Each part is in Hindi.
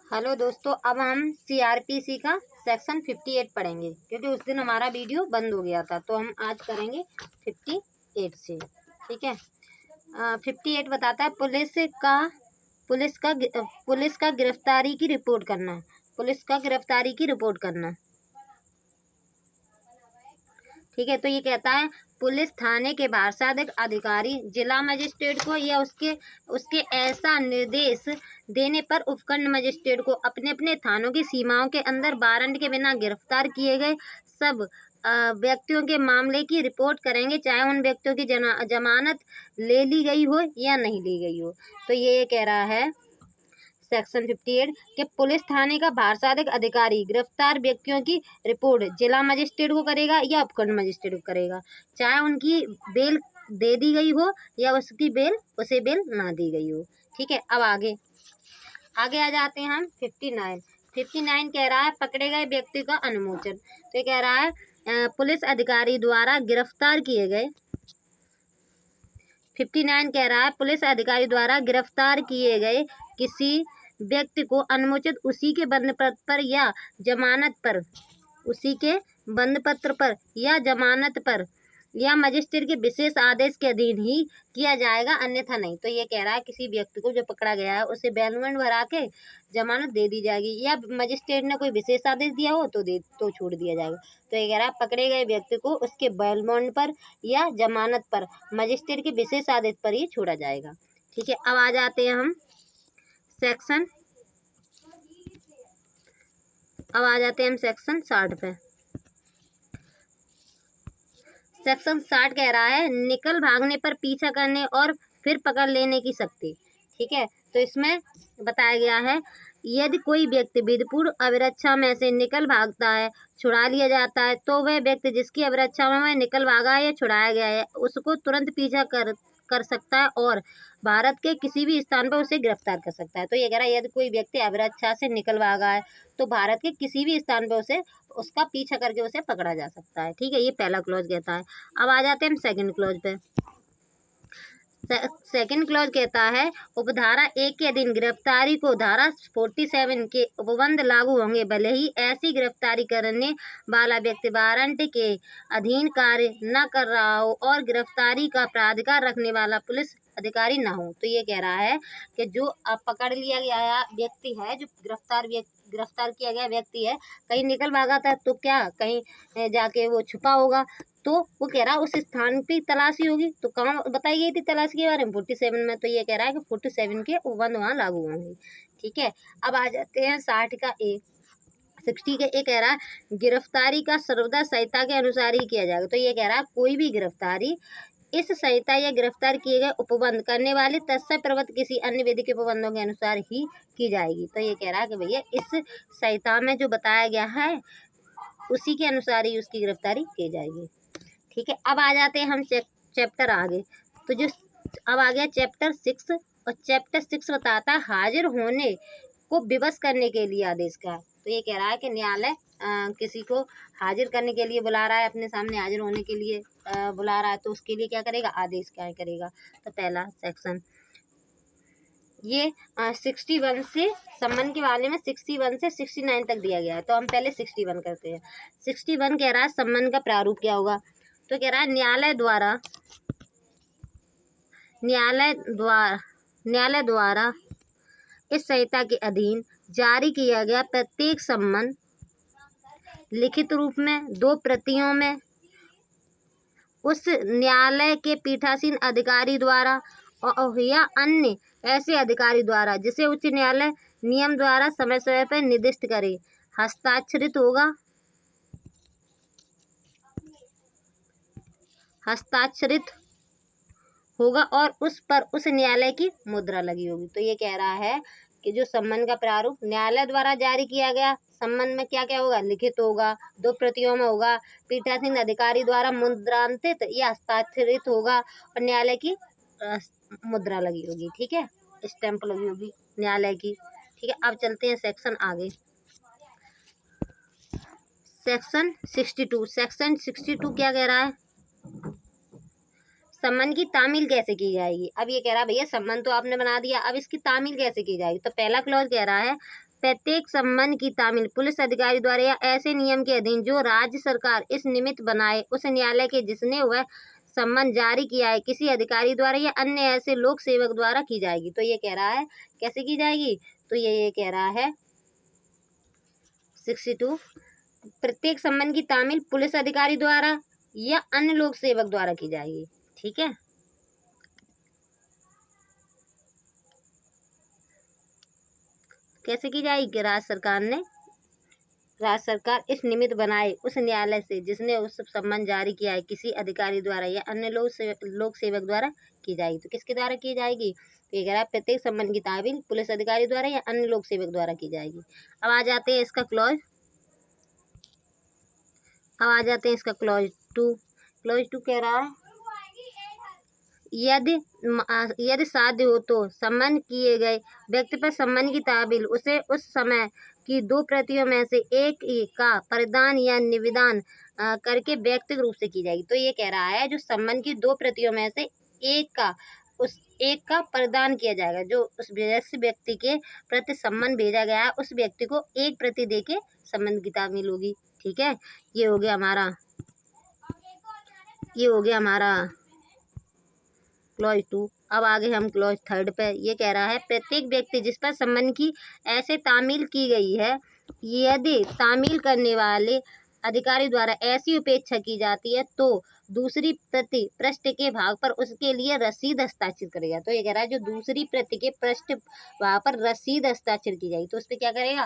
हेलो दोस्तों, अब हम सीआरपीसी का सेक्शन 58 पढ़ेंगे क्योंकि उस दिन हमारा वीडियो बंद हो गया था। तो हम आज करेंगे 58 से। ठीक है। 58 बताता है पुलिस का गिरफ्तारी की रिपोर्ट करना। पुलिस का गिरफ्तारी की रिपोर्ट करना। ठीक है। तो ये कहता है पुलिस थाने के बारसादिक अधिकारी जिला मजिस्ट्रेट को या उसके ऐसा निर्देश देने पर उपखंड मजिस्ट्रेट को अपने अपने थानों की सीमाओं के अंदर वारंट के बिना गिरफ्तार किए गए सब व्यक्तियों के मामले की रिपोर्ट करेंगे, चाहे उन व्यक्तियों की जमानत ले ली गई हो या नहीं ली गई हो। तो ये कह रहा है सेक्शन 58 के पुलिस थाने का बारसादिक अधिकारी गिरफ्तार व्यक्तियों की रिपोर्ट जिला मजिस्ट्रेट को करेगा या उपखंड मजिस्ट्रेट को करेगा, चाहे उनकी बेल दे दी गई हो या उसे बेल ना दी गई हो। ठीक है। अब आगे आ जाते हैं हम 59 कह रहा है पकड़े गए व्यक्ति का अनुमोचन। तो ये कह रहा है पुलिस अधिकारी द्वारा गिरफ्तार किए गए 59 कह रहा है पुलिस अधिकारी द्वारा गिरफ्तार किए गए किसी व्यक्ति को अनुमोचित उसी के बंद पत्र पर या जमानत पर या मजिस्ट्रेट के विशेष आदेश के अधीन ही किया जाएगा, अन्यथा नहीं। तो ये कह रहा है किसी व्यक्ति को जो पकड़ा गया है उसे बेल भरा के जमानत दे दी जाएगी, या मजिस्ट्रेट ने कोई विशेष आदेश दिया हो तो छोड़ दिया जाएगा। तो ये कह रहा है पकड़े गए व्यक्ति को उसके बेल बॉन्ड पर या जमानत पर मजिस्ट्रेट के विशेष आदेश पर ही छोड़ा जाएगा। ठीक है। अब आ जाते हैं हम सेक्शन 60 पे। सेक्शन 60 कह रहा है निकल भागने पर पीछा करने और फिर पकड़ लेने की शक्ति। ठीक है। तो इसमें बताया गया है यदि कोई व्यक्ति विधिपूर्व अभिरक्षा में से निकल भागता है, छुड़ा लिया जाता है, तो वह व्यक्ति जिसकी अभिरक्षा में निकल भागा है या छुड़ाया गया है उसको तुरंत पीछा कर सकता है और भारत के किसी भी स्थान पर उसे गिरफ्तार कर सकता है। तो ये कह रहा है यदि कोई व्यक्ति अभिरक्षा से निकल भागा है तो भारत के किसी भी स्थान पर उसका पीछा करके उसे पकड़ा जा सकता है। ठीक है। ये पहला क्लॉज कहता है। अब आ जाते हैं हम सेकंड क्लॉज पे। सेकंड क्लॉज कहता है उपधारा 1 के अधीन गिरफ्तारी को धारा 47 के उपबंध लागू होंगे, भले ही ऐसी गिरफ्तारी करने वाला व्यक्ति वारंट के अधीन कार्य न कर रहा हो और गिरफ्तारी का प्राधिकार रखने वाला पुलिस अधिकारी न हो। तो ये कह रहा है कि जो पकड़ लिया गया व्यक्ति है, जो गिरफ्तार किया गया व्यक्ति है, कहीं निकल भागा था तो क्या कहीं जाके वो छुपा होगा, तो वो कह रहा है उस स्थान पे तलाशी होगी। तो कहाँ बताई गई थी तलाशी के बारे में? 47 में। तो ये कह रहा है कि 47 के उपबंध वहाँ लागू होंगे। ठीक है। अब आ जाते हैं 60 का ए। 60 का ए कह रहा है गिरफ्तारी का सर्वदा संहिता के अनुसार ही किया जाएगा। तो ये कह रहा है कोई भी गिरफ्तारी इस संहिता या गिरफ्तार किए गए उपबंध करने वाले तत्सम प्रवृत्त किसी अन्य विधि के उपबंधों के अनुसार ही की जाएगी। तो ये कह रहा है कि भैया इस संहिता में जो बताया गया है उसी के अनुसार ही उसकी गिरफ्तारी की जाएगी। ठीक है। अब आ जाते हैं हम चैप्टर आगे। तो जो अब आ गया चैप्टर 6, और चैप्टर 6 बताता है हाजिर होने को विवश करने के लिए आदेश का। तो ये कह रहा है कि न्यायालय किसी को हाजिर करने के लिए बुला रहा है, अपने सामने हाजिर होने के लिए बुला रहा है, तो उसके लिए क्या करेगा? आदेश क्या करेगा? तो पहला सेक्शन ये 61 से सम्मन के बारे में 61 से 69 तक दिया गया है। तो हम पहले 61 करते हैं। 61 कह रहा है सम्मन का प्रारूप क्या होगा। तो कह रहा है न्यायालय द्वारा इस संहिता के अधीन जारी किया गया प्रत्येक सम्मन लिखित रूप में 2 प्रतियों में उस न्यायालय के पीठासीन अधिकारी द्वारा या अन्य ऐसे अधिकारी द्वारा जिसे उच्च न्यायालय नियम द्वारा समय समय पर निर्दिष्ट करे हस्ताक्षरित होगा और उस पर उस न्यायालय की मुद्रा लगी होगी। तो ये कह रहा है कि जो सम्मन का प्रारूप न्यायालय द्वारा जारी किया गया सम्मन में क्या क्या होगा? लिखित होगा, 2 प्रतियों में होगा, पीठासीन अधिकारी द्वारा मुद्रांकित या हस्ताक्षरित होगा और न्यायालय की मुद्रा लगी होगी। ठीक है। स्टैंप लगी होगी न्यायालय की। ठीक है। अब चलते हैं सेक्शन आगे। सेक्शन 62 क्या कह रहा है? सम्मन की तामील कैसे की जाएगी। अब ये कह रहा है भैया सम्मन तो आपने बना दिया, अब इसकी तामील कैसे की जाएगी। तो पहला क्लॉज कह रहा है प्रत्येक सम्मान की तामील पुलिस अधिकारी द्वारा या ऐसे नियम के अधीन जो राज्य सरकार इस निमित्त बनाए उस न्यायालय के जिसने वह सम्मन जारी किया है किसी अधिकारी द्वारा या अन्य ऐसे लोक सेवक द्वारा की जाएगी। तो ये कह रहा है कैसे की जाएगी, तो ये कह रहा है 62 प्रत्येक सम्मन की तामील पुलिस अधिकारी द्वारा या अन्य लोक सेवक द्वारा की जाएगी। ठीक है, कैसे की जाएगी, राज्य सरकार इस निमित्त बनाए उस न्यायालय से जिसने उस सम्मन जारी किया है किसी अधिकारी द्वारा या अन्य लोक सेवक द्वारा की जाएगी। तो किसके द्वारा की जाएगी, तो ये कह रहा है प्रत्येक सम्मन की तामील पुलिस अधिकारी द्वारा या अन्य लोक सेवक द्वारा की जाएगी। अब आ जाते हैं इसका क्लॉज 2। क्लॉज 2 कह रहा है यदि साध्य हो तो सम्मन किए गए व्यक्ति पर सम्मन की तामील उसे उस समय की 2 प्रतियों में से एक का प्रदान या निवेदन करके व्यक्तिगत रूप से की जाएगी। तो ये कह रहा है जो सम्मन की 2 प्रतियों में से एक का प्रदान किया जाएगा, जो उस व्यक्ति के प्रति सम्मन भेजा गया है उस व्यक्ति को एक प्रति दे के सम्मन की तामील होगी। ठीक है, ये हो गया हमारा क्लॉज 2। अब आगे हम क्लॉज 3 पे, ये कह रहा है प्रत्येक व्यक्ति जिस पर सम्मन की ऐसे तामील की गई है यदि तामील करने वाले अधिकारी द्वारा ऐसी उपेक्षा की जाती है तो दूसरी प्रति पृष्ठ के भाग पर उसके लिए रसीद हस्ताक्षर करेगा। तो ये कह रहा है जो दूसरी प्रति के पृष्ठ भाग पर रसीद हस्ताक्षर की जाएगी तो उस पर क्या करेगा,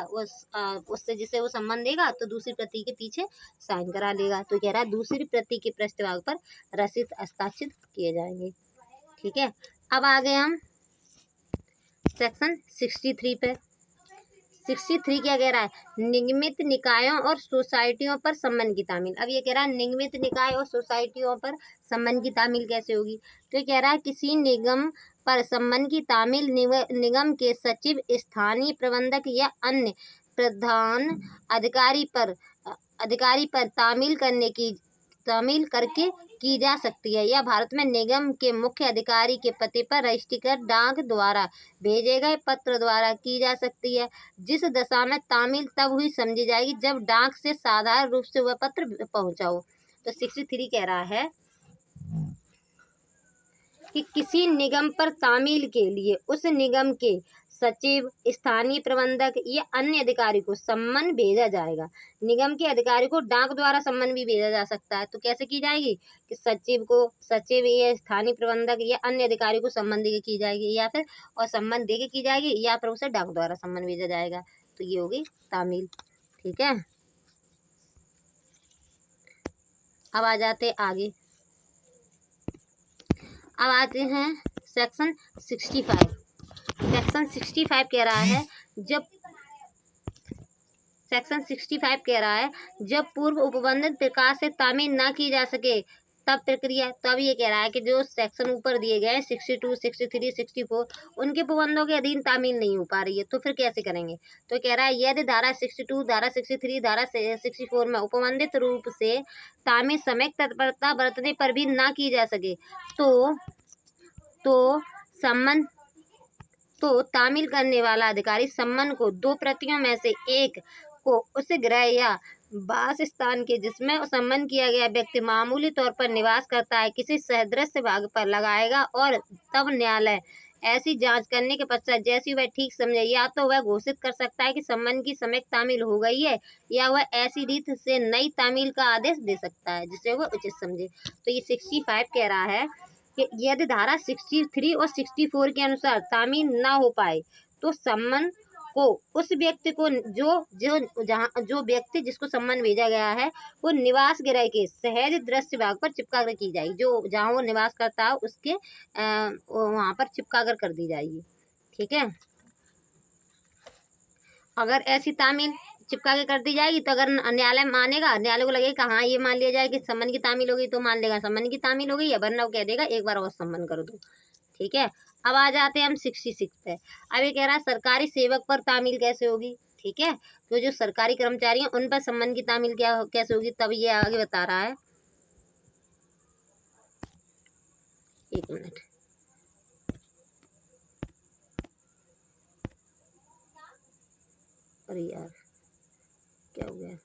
उससे जिसे वो सम्मान देगा तो दूसरी प्रति के पीछे साइन करा लेगा। तो कह रहा है दूसरी प्रति के पृष्ठ भाग पर रसीद हस्ताक्षर किए जाएंगे। ठीक है, अब आ गए हम सेक्शन 63 पे। 63 क्या कह रहा है, निगमित निकायों और सोसाइटियों पर सम्मन की तामील। अब ये कह रहा है निगमित निकाय और सोसाइटियों पर सम्मन की तामील कैसे होगी, तो ये कह रहा है किसी निगम पर सम्मन की तामील निगम के सचिव, स्थानीय प्रबंधक या अन्य प्रधान अधिकारी पर तामील करके की जा सकती है या भारत में निगम के मुख्य अधिकारी के पते पर रजिस्ट्रीकृत डाक द्वारा भेजे गए पत्र द्वारा की जा सकती है। जिस दशा में तामील तब हुई समझी जाएगी जब डाक से साधारण रूप से वह पत्र पहुंचा हो। तो 63 कह रहा है कि किसी निगम पर तामील के लिए उस निगम के सचिव, स्थानीय प्रबंधक या अन्य अधिकारी को सम्मन भेजा जाएगा। निगम के अधिकारी को डाक द्वारा सम्मन भी भेजा जा सकता है। तो कैसे की जाएगी कि सचिव या स्थानीय प्रबंधक या अन्य अधिकारी को सम्मन देके की जाएगी या फिर और सम्मन देके की जाएगी या फिर उसे डाक द्वारा सम्मन भेजा जाएगा। तो ये होगी तामील। ठीक है, अब आ जाते आगे। अब आते हैं सेक्शन 65। सेक्शन 65 कह रहा है जब पूर्व उपबंधित प्रकार से तामील ना की जा सके तब प्रक्रिया। तो अब ये कह रहा है कि जो सेक्शन ऊपर दिए गए 62, 63, 64 उनके प्रबंधों के अधीन तामील नहीं हो पा रही है तो फिर कैसे करेंगे। तो कह रहा है यदि धारा 62, धारा 63, धारा 64 में उपबंधित रूप से तामील समय तत्परता बरतने पर भी ना की जा सके तो तामील करने वाला अधिकारी सम्मन को 2 प्रतियों में से एक को उस गृह या वास स्थान के जिसमें सम्मन किया गया व्यक्ति मामूली तौर पर निवास करता है किसी सदृश भाग पर लगाएगा और तब न्यायालय ऐसी जांच करने के पश्चात जैसी वह ठीक समझे या तो वह घोषित कर सकता है कि सम्मन की समय तामील हो गई है या वह ऐसी रीत से नई तामील का आदेश दे सकता है जिसे वह उचित समझे। तो ये 65 कह रहा है कि यदि धारा 63 और 64 के अनुसार तामील ना हो पाए तो सम्मन को उस व्यक्ति को जो व्यक्ति जिसको सम्मन भेजा गया है वो निवास गृह के सहज दृश्य भाग पर चिपका कर की जाएगी। जो जहाँ वो निवास करता है उसके वहाँ पर चिपका कर दी जाएगी। ठीक है, अगर ऐसी तामील चिपका के कर दी जाएगी तो अगर न्यायालय मानेगा, न्यायालय को लगेगा हाँ ये मान लिया जाए कि सम्मन की तामील हो गई तो मान लेगा सम्मन की तामील हो गई है, वरना वो कह देगा एक बार और सम्मन कर दो। ठीक है, अब आ जाते हैं हम 66 पे। अब ये कह रहा है सरकारी सेवक पर तामील कैसे होगी। ठीक है, तो जो सरकारी कर्मचारी हैं उन पर सम्मन की तामील कैसे होगी, तब ये आगे बता रहा है। एक मिनट, अरे यार क्या हो गया।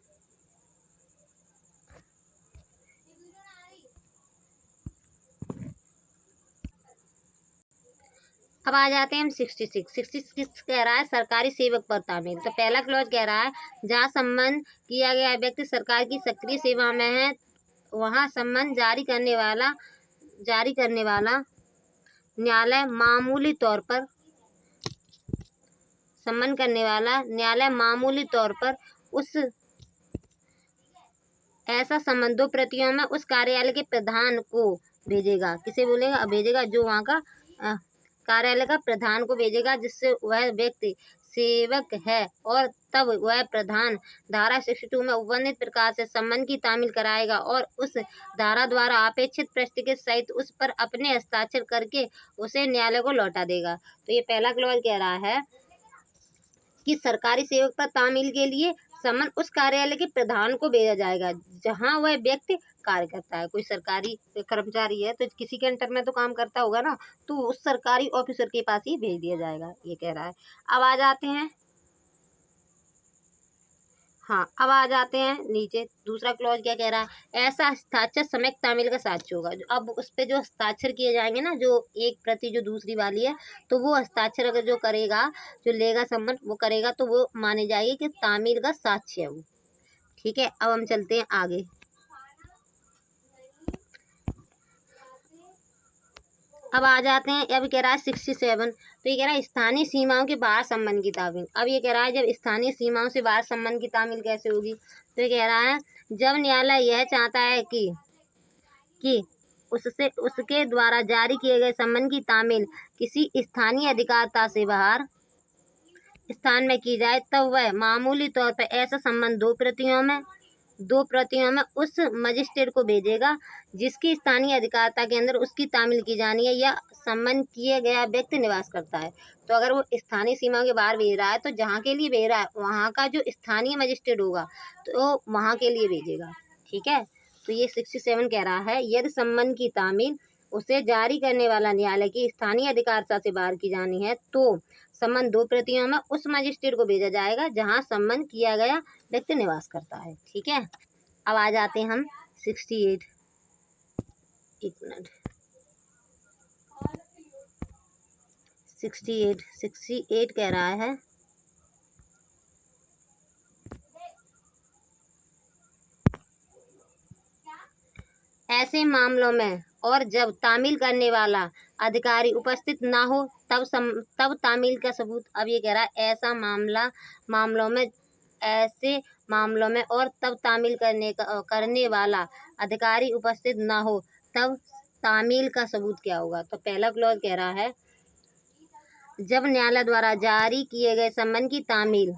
अब आ जाते हैं हम 66 कह रहा है सरकारी सेवक पर तामील। तो पहला क्लॉज कह रहा है जहाँ सम्मन किया गया व्यक्ति सरकार की सक्रिय सेवा में है वहाँ सम्मन जारी करने वाला न्यायालय मामूली तौर पर सम्मन करने वाला न्यायालय मामूली तौर पर उस ऐसा सम्मन 2 प्रतियों में उस कार्यालय के प्रधान को भेजेगा। किसे बोलेगा? भेजेगा जो वहाँ का कार्यालय का प्रधान को भेजेगा जिससे वह व्यक्ति सेवक है और तब वह प्रधान धारा 62 में वर्णित प्रकार से सम्मन की तामील कराएगा और उस धारा द्वारा अपेक्षित पृष्ठ के सहित उस पर अपने हस्ताक्षर करके उसे न्यायालय को लौटा देगा। तो ये पहला क्लॉज कह रहा है कि सरकारी सेवक पर तामील के लिए सम्मन उस कार्यालय के प्रधान को भेजा जाएगा जहां वह व्यक्ति कार्य करता है। कोई सरकारी कर्मचारी है तो किसी के अंटर में तो काम करता होगा ना, तो उस सरकारी ऑफिसर के पास ही भेज दिया जाएगा, ये कह रहा है। अब आ जाते हैं अब आ जाते हैं नीचे। दूसरा क्लॉज क्या कह रहा है? ऐसा हस्ताक्षर सम्यक तामील का साक्ष्य होगा। अब उस पे जो हस्ताक्षर किए जाएंगे ना, जो एक प्रति जो दूसरी वाली है, तो वो हस्ताक्षर अगर जो करेगा, जो लेगा सम्मन वो करेगा, तो वो मानी जाएगी कि तामील का साक्ष्य है वो। ठीक है, अब हम चलते हैं आगे। अब आ जाते हैं, अब कह रहा है 67। तो ये कह रहा है स्थानीय सीमाओं के बाहर सम्मन की तामील। अब ये कह रहा है जब स्थानीय सीमाओं से बाहर सम्मन की तामील कैसे होगी? तो ये कह रहा है जब न्यायालय यह चाहता है कि उसके द्वारा जारी किए गए सम्मन की तामील किसी स्थानीय अधिकारता से बाहर स्थान में की जाए, तब वह मामूली तौर पर ऐसा सम्मन 2 प्रतियों में उस मजिस्ट्रेट को भेजेगा जिसकी स्थानीय अधिकारता के अंदर उसकी तामील की जानी है या सम्मन किए गया व्यक्ति निवास करता है। तो अगर वो स्थानीय सीमाओं के बाहर भेज रहा है तो जहाँ के लिए भेज रहा है वहाँ का जो स्थानीय मजिस्ट्रेट होगा तो वहाँ के लिए भेजेगा। ठीक है, तो ये 67 कह रहा है यदि सम्मन की तामील उसे जारी करने वाला न्यायालय की स्थानीय अधिकारता से बाहर की जानी है तो सम्मन 2 प्रतियों में उस मजिस्ट्रेट को भेजा जाएगा जहां सम्मन किया गया व्यक्ति निवास करता है। ठीक है, अब आ जाते हैं हम 68। एक मिनट, 68 कह रहा है ऐसे मामलों में और जब तामील करने वाला अधिकारी उपस्थित ना हो तब तामील का सबूत। अब ये कह रहा है ऐसे मामलों में और तब तामील करने वाला अधिकारी उपस्थित ना हो तब तामील का सबूत क्या होगा? तो पहला क्लॉज कह रहा है जब न्यायालय द्वारा जारी किए गए सम्मन की तामील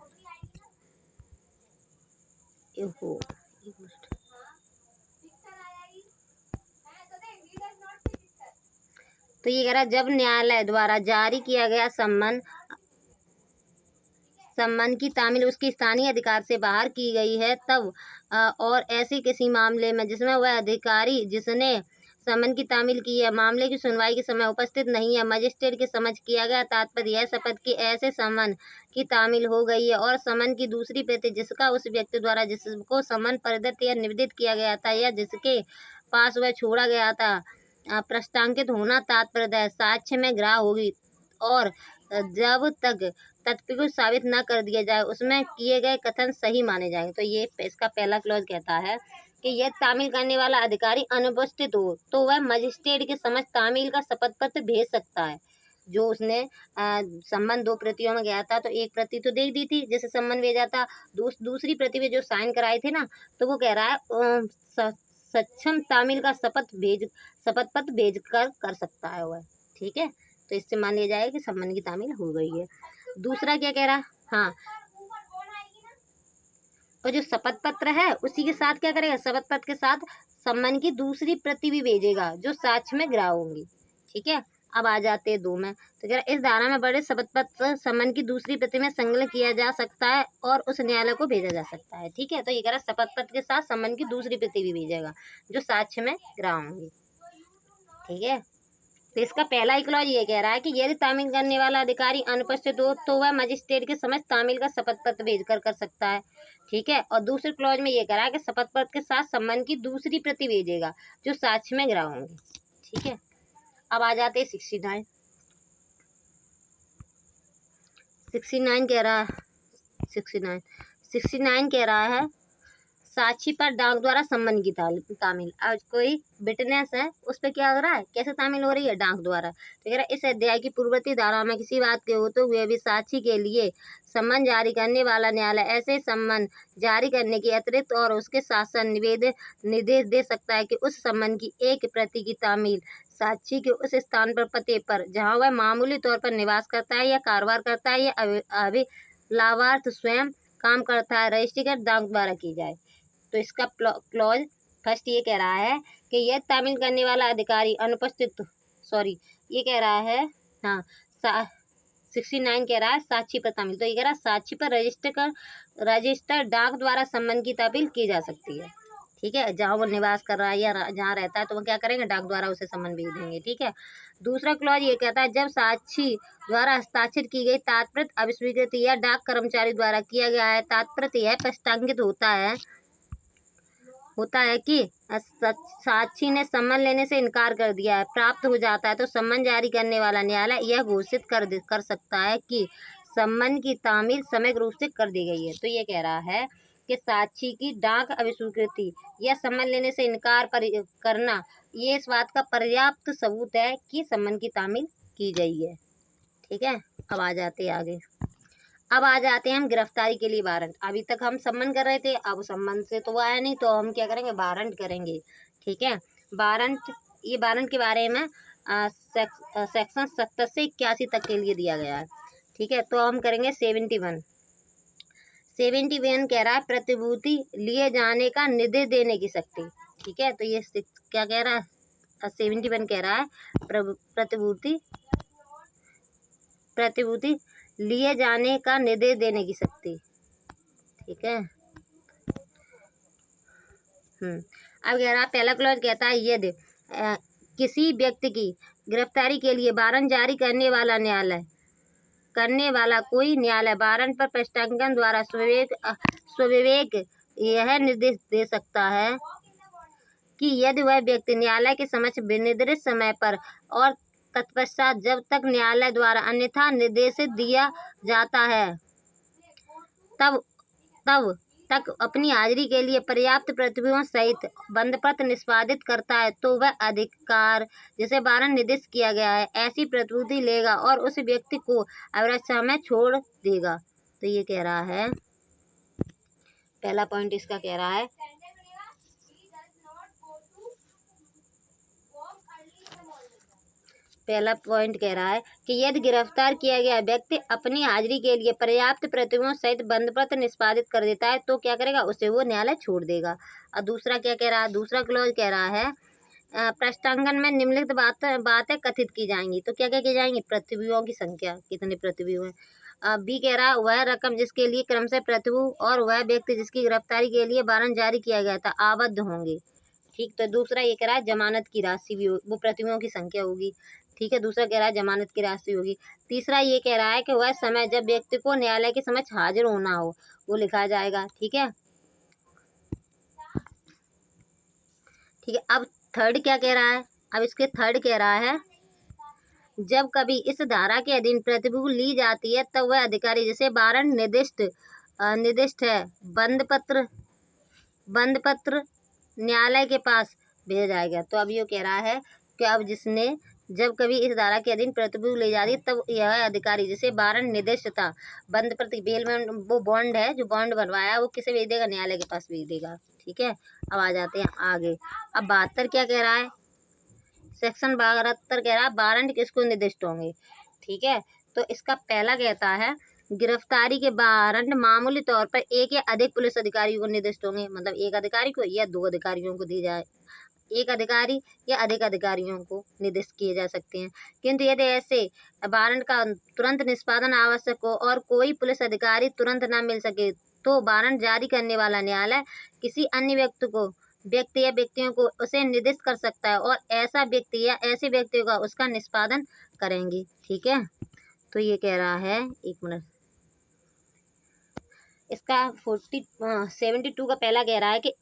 तो ये कह रहा है जब न्यायालय द्वारा जारी किया गया सम्मन की तामील उसकी स्थानीय अधिकार से बाहर की गई है तब और ऐसे किसी मामले में जिसमें वह अधिकारी जिसने सम्मन की तामील की है मामले की सुनवाई के समय उपस्थित नहीं है, मजिस्ट्रेट के समझ किया गया तात्पर्य यह शपथ कि ऐसे सम्मन की तामील हो गई है और सम्मन की दूसरी प्रति जिसका उस व्यक्ति द्वारा जिसको सम्मन प्रदत्त या निवेदित किया गया था या जिसके पास वह छोड़ा गया था प्रस्तांकित होना तात्पर्य साक्ष्य में ग्राह्य होगी और जब तक तथ्य को साबित न कर दिया जाए उसमें किए गए कथन सही माने जाएंगे। तो ये इसका पहला क्लॉज कहता है कि यदि तामील करने वाला अधिकारी अनुपस्थित हो तो वह मजिस्ट्रेट के समक्ष तामील का शपथ पत्र भेज सकता है। जो उसने सम्मन 2 प्रतियों में गया था तो एक प्रति तो दे दी थी जैसे सम्मन भेजा था, दूसरी प्रति में जो साइन कराए थे ना, तो वो कह रहा है सक्षम तामील का शपथ पत्र भेज कर सकता है वह। ठीक है, तो इससे मान लिया जाएगा कि सम्मन की तामील हो गई है। दूसरा क्या कह रहा है? हाँ, और जो शपथ पत्र है उसी के साथ क्या करेगा? शपथ पत्र के साथ सम्मन की दूसरी प्रति भी भेजेगा जो साक्ष्य में ग्राह्य होंगी। ठीक है, अब आ जाते हैं 2 में। तो कह रहा इस धारा में बड़े शपथ पत्र सम्मन की दूसरी प्रति में संलग्न किया जा सकता है और उस न्यायालय को भेजा जा सकता है। ठीक है, तो ये कह रहा शपथ पत्र के साथ सम्मन की दूसरी प्रति भी भेजेगा जो साक्ष्य में ग्राह्य होंगी। ठीक है, तो इसका पहला ही क्लॉज ये कह रहा है कि यदि तामील करने वाला अधिकारी अनुपस्थित हो तो वह मजिस्ट्रेट के समक्ष तामील का शपथ पत्र भेजकर कर सकता है। ठीक है। और दूसरे क्लॉज में ये कह रहा है कि शपथ पत्र के साथ सम्मन की दूसरी प्रति भेजेगा जो साक्ष्य में ग्रह होंगे। ठीक है। अब आ जाते हैं 69 कह रहा है 69 कह रहा है साक्षी पर डाक द्वारा सम्मन की तामील। आज कोई विटनेस है उस पर क्या हो रहा है, कैसे तामील हो रही है, डाक द्वारा। तो कह रहा है इस अध्याय की पूर्ववर्ती धारा में किसी बात के होते हुए भी साक्षी के लिए सम्मन जारी करने वाला न्यायालय ऐसे सम्मन जारी करने की अतिरिक्त और उसके शासन निर्देश दे सकता है कि उस सम्मन की एक प्रति की तामील साक्षी के उस स्थान पर पते पर जहाँ वह मामूली तौर पर निवास करता है या कारोबार करता है या अभिलाभार्थ स्वयं काम करता है रजिस्ट्रीकृत डाक द्वारा की जाए। तो इसका क्लॉज फर्स्ट ये कह रहा है कि यह तामील करने वाला अधिकारी अनुपस्थित ये कह रहा है हाँ 69 कह रहा है साक्षी पर तामील। तो ये कह रहा है साक्षी पर रजिस्टर डाक द्वारा सम्मन की तामील की जा सकती है। ठीक है। जहाँ वो निवास कर रहा है या जहाँ रहता है तो वो क्या करेंगे, डाक द्वारा उसे सम्मन भेज देंगे। ठीक है। दूसरा क्लॉज ये कहता है जब साक्षी द्वारा हस्ताक्षर की गई तात्पर्य अभिस्वीकृति या डाक कर्मचारी द्वारा किया गया है तात्पर्य यह प्रस्तावित होता है कि साक्षी ने सम्मन लेने से इनकार कर दिया है, प्राप्त हो जाता है तो सम्मन जारी करने वाला न्यायालय यह घोषित कर सकता है कि सम्मन की तामील समग्र रूप से कर दी गई है। तो ये कह रहा है कि साक्षी की डाक अभिस्वीकृति या सम्मन लेने से इनकार करना ये इस बात का पर्याप्त सबूत है कि सम्मन की तामील की गई है। ठीक है। अब आ जाते हैं आगे। अब आ जाते हैं हम गिरफ्तारी के लिए वारंट। अभी तक हम सम्मन कर रहे थे, अब सम्मन से तो आया नहीं तो हम क्या करेंगे, वारंट करेंगे। ठीक है। वारंट, ये वारंट के बारे में सेक्शन 70 से 81 तक के लिए दिया गया है। ठीक है। तो हम करेंगे 71 कह रहा है प्रतिभूति लिए जाने का निर्देश देने की शक्ति। ठीक है। तो ये क्या कह रहा है, 71 कह रहा है प्रतिभूति लिए जाने का निर्देश देने की शक्ति। ठीक है। अब कह रहा पहला क्लॉज कहता है यदि किसी व्यक्ति की गिरफ्तारी के लिए वारंट जारी करने वाला कोई न्यायालय वारंट पर प्रस्तावना द्वारा स्वविवेक यह निर्देश दे सकता है कि यदि वह व्यक्ति न्यायालय के समक्ष निर्धारित समय पर और तत्पश्चात जब तक न्यायालय द्वारा अन्यथा निर्देशित दिया जाता है तब तक अपनी हाजिरी के लिए पर्याप्त प्रतिभूतियों सहित बंदपत्र निष्पादित करता है तो वह अधिकार जिसे वारंट निर्दिष्ट किया गया है ऐसी प्रतिभूति लेगा और उस व्यक्ति को अवरक्षा में छोड़ देगा। तो ये कह रहा है पहला पॉइंट इसका कह रहा है कि यदि गिरफ्तार किया गया व्यक्ति अपनी हाजिरी के लिए पर्याप्त प्रतिभूतियों सहित बंदपत्र निष्पादित कर देता है तो क्या करेगा, उसे वो न्यायालय छोड़ देगा। और दूसरा क्या कह रहा है, दूसरा क्लॉज कह रहा है प्रस्तावना में निम्नलिखित बातें कथित की जाएंगी। तो क्या क्या की जाएंगी, प्रतिभूतियों की संख्या, कितने प्रतिभू हैं। बी कह रहा है वह रकम जिसके लिए क्रमशः प्रतिभू और वह व्यक्ति जिसकी गिरफ्तारी के लिए वारंट जारी किया गया था आबद्ध होंगे। ठीक। तो दूसरा ये कह रहा है जमानत की राशि भी वो प्रतिभूतियों की संख्या होगी। ठीक है। दूसरा कह रहा है जमानत की राशि होगी। तीसरा ये कह रहा है कि वह समय जब व्यक्ति को न्यायालय के समक्ष हाजिर होना हो वो लिखा जाएगा। ठीक है। ठीक है। अब थर्ड क्या कह रहा है, अब इसके थर्ड कह रहा है जब कभी इस धारा के अधीन प्रतिभूति ली जाती है तब वह अधिकारी जिसे वारंट निर्दिष्ट है बंदपत्र न्यायालय के पास भेजा जाएगा। तो अब ये कह रहा है कि अब जिसने जब कभी इस धारा के अधीन प्रतिभूति ले जाती है तब यह अधिकारी जिसे वारंट निर्दिष्ट था बंदपत्र बेल में वो बॉन्ड है जो बॉन्ड बनवाया वो किसे भेज देगा, न्यायालय के पास भेज देगा। ठीक है। अब आ जाते हैं आगे। अब 72 क्या कह रहा है, सेक्शन 72 कह रहा है वारंट किसको निर्दिष्ट होंगे। ठीक है। तो इसका पहला कहता है गिरफ्तारी के वारंट मामूली तौर पर एक या अधिक पुलिस अधिकारियों को निर्दिष्ट होंगे, मतलब एक अधिकारी को या दो अधिकारियों को दी जाए, एक अधिकारी या अधिक अधिकारियों को निर्दिष्ट किए जा सकते हैं। किंतु यदि ऐसे वारंट का तुरंत निष्पादन आवश्यक हो और कोई पुलिस अधिकारी तुरंत न मिल सके तो वारंट जारी करने वाला न्यायालय किसी अन्य व्यक्ति को व्यक्ति या व्यक्तियों को उसे निर्दिष्ट कर सकता है और ऐसा व्यक्ति या ऐसे व्यक्तियों का उसका निष्पादन करेंगे। ठीक है, तो ये कह रहा है, एक मिनट, इसका 72 का पहला कह रहा है कि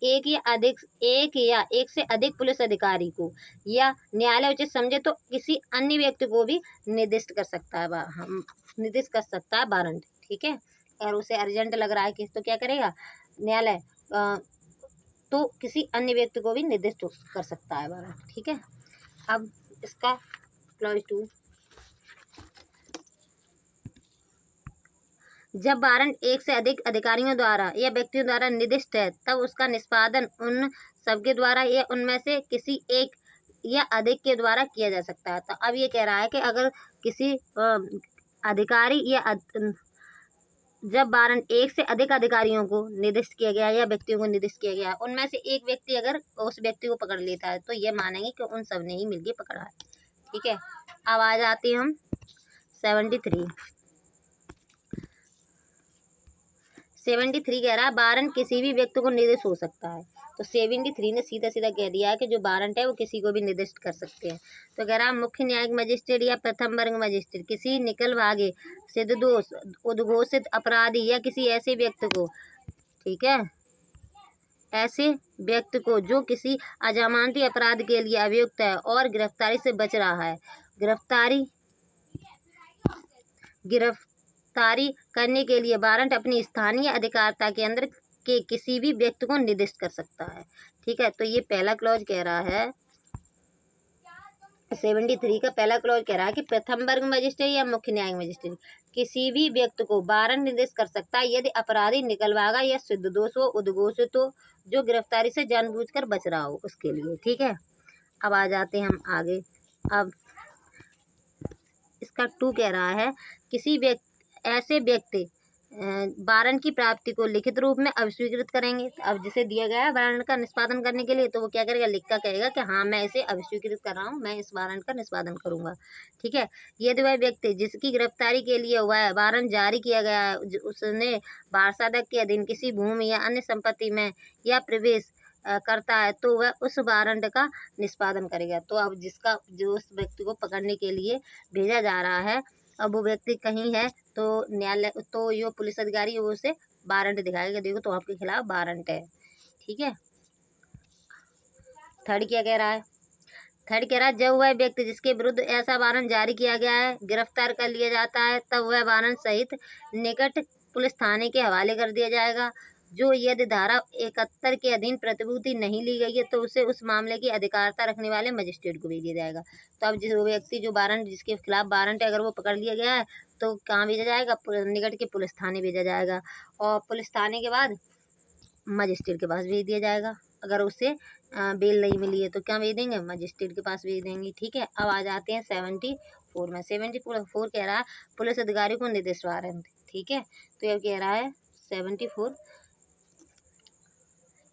एक से अधिक पुलिस अधिकारी को या न्यायालय उचित समझे तो किसी अन्य व्यक्ति को भी निर्दिष्ट कर सकता है, हम निर्दिष्ट कर सकता है वारंट। ठीक है, अगर उसे अर्जेंट लग रहा है कि तो क्या करेगा न्यायालय, तो किसी अन्य व्यक्ति को भी निर्दिष्ट कर सकता है वारंट। ठीक है, अब इसका क्लॉज 2, जब वारंट एक से अधिक अधिकारियों द्वारा या व्यक्तियों द्वारा निर्दिष्ट है तब उसका निष्पादन उन सबके द्वारा या उनमें से किसी एक या अधिक के द्वारा किया जा सकता है। तो अब ये कह रहा है कि अगर किसी अधिकारी या जब वारंट एक से अधिक अधिकारियों को निर्दिष्ट किया गया या व्यक्तियों को निर्दिष्ट किया गया, उनमें से एक व्यक्ति अगर उस व्यक्ति को पकड़ लेता है तो ये मानेंगे कि उन सब ने ही मिलकर पकड़ा है। ठीक है, अब आ जाते हैं हम 73 कह रहा है वारंट किसी भी व्यक्ति को निर्दिष्ट हो सकता है। तो 73 ने सीधा सीधा कह दिया है कि जो वारंट है वो किसी को भी निर्दिष्ट कर सकते हैं। तो कह रहा है मुख्य न्यायिक मजिस्ट्रेट या प्रथम वर्ग मजिस्ट्रेट किसी निकल भागे सिद्ध दोष उद्घोषित अपराधी या किसी ऐसे व्यक्ति को, ठीक है, ऐसे व्यक्ति को जो किसी अजमानती अपराध के लिए अभियुक्त है और गिरफ्तारी से बच रहा है, गिरफ्तारी करने के लिए वारंट अपनी स्थानीय अधिकारिता के अंदर के किसी भी व्यक्ति को निर्दिष्ट कर सकता है। ठीक है, तो ये पहला क्लॉज कह रहा है, 73 का पहला क्लॉज कह रहा है कि प्रथम वर्ग मजिस्ट्रेट या मुख्य न्यायिक मजिस्ट्रेट किसी भी व्यक्ति को वारंट निर्दिष्ट कर सकता है यदि अपराधी निकलवागा या सिद्ध दोष हो उद्घोषित हो जो गिरफ्तारी से जानबूझकर बच रहा हो उसके लिए। ठीक है, अब आ जाते हैं हम आगे। अब इसका 2 कह रहा है किसी ऐसे व्यक्ति वारंट की प्राप्ति को लिखित रूप में अभिस्वीकृत करेंगे। तो अब जिसे दिया गया है वारंट का निष्पादन करने के लिए तो वो क्या करेगा, लिख कर कहेगा कि हाँ मैं इसे अभिस्वीकृत कर रहा हूँ, मैं इस वारंट का निष्पादन करूंगा। ठीक है, यदि वह व्यक्ति जिसकी गिरफ्तारी के लिए हुआ है वारंट जारी किया गया है उसने वारसादक के अधीन किसी भूमि या अन्य संपत्ति में या प्रवेश करता है तो वह उस वारंट का निष्पादन करेगा। तो अब जो उस व्यक्ति को पकड़ने के लिए भेजा जा रहा है, अब वो व्यक्ति कहीं है तो न्यायालय तो यो पुलिस अधिकारी वो उसे वारंट दिखाएगा, देखो तो आपके खिलाफ वारंट है। ठीक है, थर्ड क्या कह रहा है, थर्ड कह रहा है जब वह व्यक्ति जिसके विरुद्ध ऐसा वारंट जारी किया गया है गिरफ्तार कर लिया जाता है तब वह वारंट सहित निकट पुलिस थाने के हवाले कर दिया जाएगा। जो यदि धारा 71 के अधीन प्रतिभूति नहीं ली गई है तो उसे उस मामले की अधिकारिता रखने वाले मजिस्ट्रेट को भेज दिया जाएगा। तो अब जिस व्यक्ति जो वारंट जिसके खिलाफ वारंट है अगर वो पकड़ लिया गया है तो कहाँ भेजा जाएगा, निकट के पुलिस थाने भेजा जाएगा और पुलिस थाने के बाद मजिस्ट्रेट के पास भेज दिया जाएगा। अगर उससे बेल नहीं मिली है तो क्या भेज देंगे, मजिस्ट्रेट के पास भेज देंगे। ठीक है, अब आ जाते हैं 74 में। 74 कह रहा है पुलिस अधिकारी को निर्दिष्ट वारंट। ठीक है, तो यह कह रहा है 74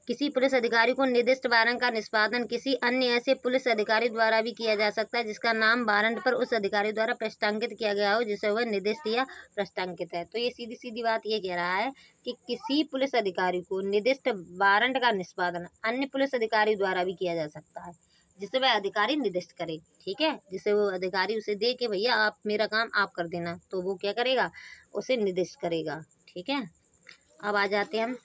किसी पुलिस अधिकारी को निर्दिष्ट वारंट का निष्पादन किसी अन्य ऐसे पुलिस अधिकारी द्वारा भी किया जा सकता है जिसका नाम वारंट पर उस अधिकारी द्वारा प्रस्तांकित किया गया हो जिसे वह निर्दिष्ट या प्रस्तांकित है। तो ये सीधी सीधी बात ये कह रहा है कि किसी पुलिस अधिकारी को निर्दिष्ट वारंट का निष्पादन अन्य पुलिस अधिकारी द्वारा भी किया जा सकता है जिसे वह अधिकारी निर्दिष्ट करे। ठीक है, जिसे वो अधिकारी उसे दे के भैया आप मेरा काम आप कर देना, तो वो क्या करेगा, उसे निर्दिष्ट करेगा। ठीक है, अब आ जाते हैं हम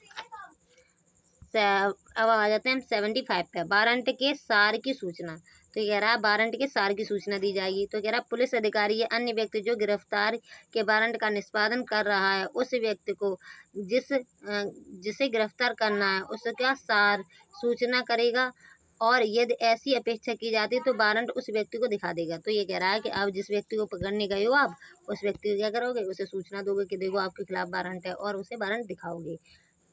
75 पे, वारंट के सार की सूचना। तो कह रहा है वारंट के सार की सूचना दी जाएगी। तो कह रहा है पुलिस अधिकारी या अन्य व्यक्ति जो गिरफ्तार के वारंट का निष्पादन कर रहा है उस व्यक्ति को जिसे गिरफ्तार करना है उसका सार सूचना करेगा और यदि ऐसी अपेक्षा की जाती है तो वारंट उस व्यक्ति को दिखा देगा। तो ये कह रहा है कि आप जिस व्यक्ति को पकड़ने गए हो आप उस व्यक्ति को क्या करोगे, उसे सूचना दोगे कि देखो आपके खिलाफ वारंट है और उसे वारंट दिखाओगे।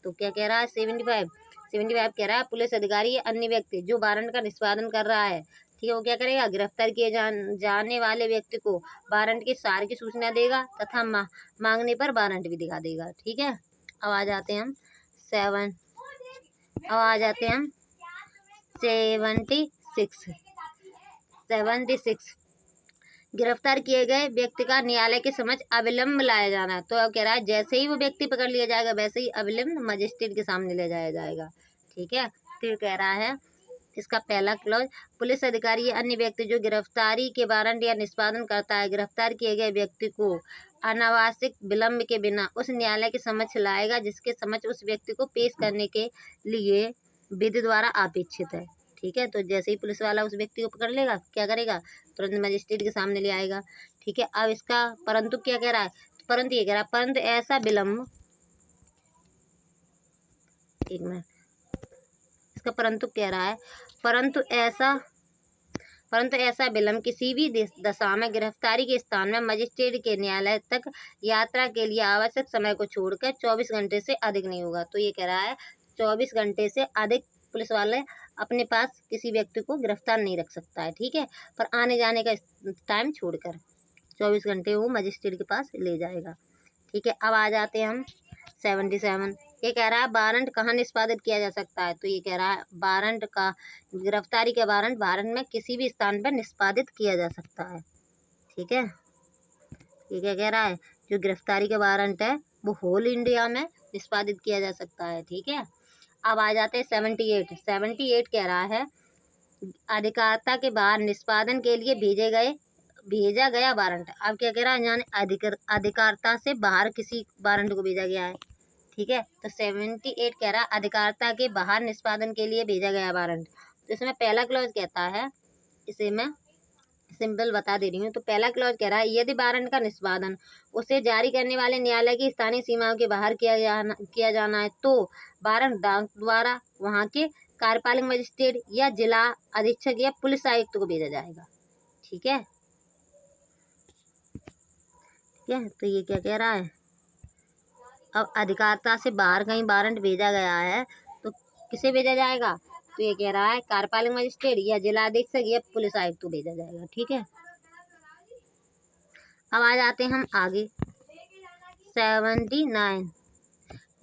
तो क्या कह रहा है 75 कह रहा है पुलिस अधिकारी या अन्य व्यक्ति जो वारंट का निष्पादन कर रहा है, ठीक है, वो क्या करेगा, गिरफ्तार किए जाने वाले व्यक्ति को वारंट के सार की सूचना देगा तथा मांगने पर वारंट भी दिखा देगा। ठीक है, अब आ जाते हैं हम 76 गिरफ्तार किए गए व्यक्ति का न्यायालय के समक्ष अविलंब लाया जाना। तो अब कह रहा है जैसे ही वो व्यक्ति पकड़ लिया जाएगा वैसे ही अविलंब मजिस्ट्रेट के सामने ले जाया जाएगा। ठीक है, व्यक्ति कह रहा है, इसका पहला क्लॉज, पुलिस अधिकारी या अन्य व्यक्ति जो गिरफ्तारी के वारंट या निष्पादन करता है, गिरफ्तार किए गए व्यक्ति को अनावश्यक विलंब के बिना उस न्यायालय के समक्ष लाएगा जिसके समक्ष उस व्यक्ति को पेश करने के लिए विधि द्वारा अपेक्षित है। ठीक है, तो जैसे ही पुलिस वाला उस व्यक्ति को पकड़ लेगा, क्या करेगा, तुरंत मजिस्ट्रेट के सामने ले आएगा। ठीक है, अब इसका परंतु क्या कह रहा है, परंतु ये कह रहा है, परंतु ऐसा विलंब, एक मिनट, इसका परंतु कह रहा है, परंतु ऐसा विलंब किसी भी दशा में गिरफ्तारी के स्थान में मजिस्ट्रेट के न्यायालय तक यात्रा के लिए आवश्यक समय को छोड़कर 24 घंटे से अधिक नहीं होगा। तो ये कह रहा है 24 घंटे से अधिक पुलिस वाले अपने पास किसी व्यक्ति को गिरफ्तार नहीं रख सकता है। ठीक है, पर आने जाने का टाइम छोड़कर 24 घंटे वो मजिस्ट्रेट के पास ले जाएगा। ठीक है, अब आ जाते हैं हम 77। ये कह रहा है वारंट कहाँ निष्पादित किया जा सकता है। तो ये कह रहा है वारंट का, गिरफ्तारी का वारंट भारत में किसी भी स्थान पर निष्पादित किया जा सकता है। ठीक है, ये क्या कह रहा है, जो गिरफ्तारी का वारंट है वो होल इंडिया में निष्पादित किया जा सकता है। ठीक है, अब आ जाते हैं 78 कह रहा है अधिकारिता के बाहर निष्पादन के लिए भेजा गया वारंट। अब क्या कह रहा है, यानी अधिकारिता से बाहर किसी वारंट को भेजा गया है। ठीक है, तो 78 कह रहा है अधिकारिता के बाहर निष्पादन के लिए भेजा गया वारंट। तो इसमें पहला क्लॉज कहता है, इसे मैं सिंपल बता दे रही हूँ। तो पहला क्लॉज कह रहा है यदि वारंट का निष्पादन उसे जारी करने वाले न्यायालय की स्थानीय सीमाओं के बाहर किया जाना है तो वारंट डाक द्वारा वहाँ के कार्यपालक मजिस्ट्रेट या जिला अधीक्षक या पुलिस आयुक्त को भेजा जाएगा। ठीक है, तो ये क्या कह रहा है, अब अधिकारिता से बाहर कहीं वारंट भेजा गया है तो किसे भेजा जाएगा, तो ये कह रहा है कार्यपालक मजिस्ट्रेट या जिला अधीक्षक या पुलिस आयुक्त को भेजा जाएगा। ठीक है, अब आ जाते हैं हम आगे 79।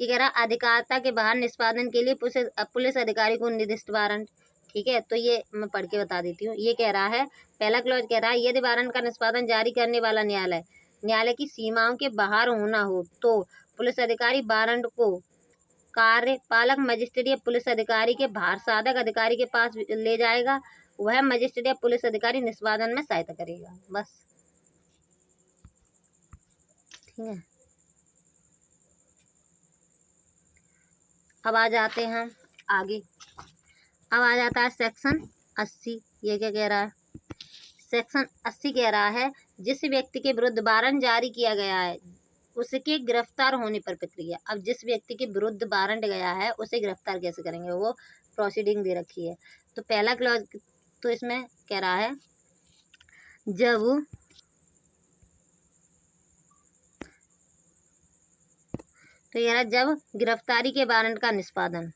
ये कह रहा है अधिकारिता के बाहर निष्पादन के लिए पुलिस अधिकारी को निर्दिष्ट वारंट। ठीक है, तो ये मैं पढ़ के बता देती हूँ। ये कह रहा है पहला क्लॉज कह रहा है यदि वारंट का निष्पादन जारी करने वाला न्यायालय की सीमाओं के बाहर होना हो तो पुलिस अधिकारी वारंट को कार्यपालक मजिस्ट्रेट या पुलिस अधिकारी के बाहर साधक अधिकारी के पास ले जाएगा। वह मजिस्ट्रेट या पुलिस अधिकारी निष्पादन में सहायता करेगा। बस, ठीक है। अब आ जाते हैं आगे, अब आ जाता है सेक्शन 80। ये क्या कह रहा है, सेक्शन 80 कह रहा है जिस व्यक्ति के विरुद्ध वारंट जारी किया गया है उसके गिरफ्तार होने पर प्रक्रिया। अब जिस व्यक्ति के विरुद्ध वारंट गया है उसे गिरफ्तार कैसे करेंगे, वो प्रोसीडिंग दे रखी है। तो पहला क्लॉज तो इसमें कह रहा है जब गिरफ्तारी के वारंट का निष्पादन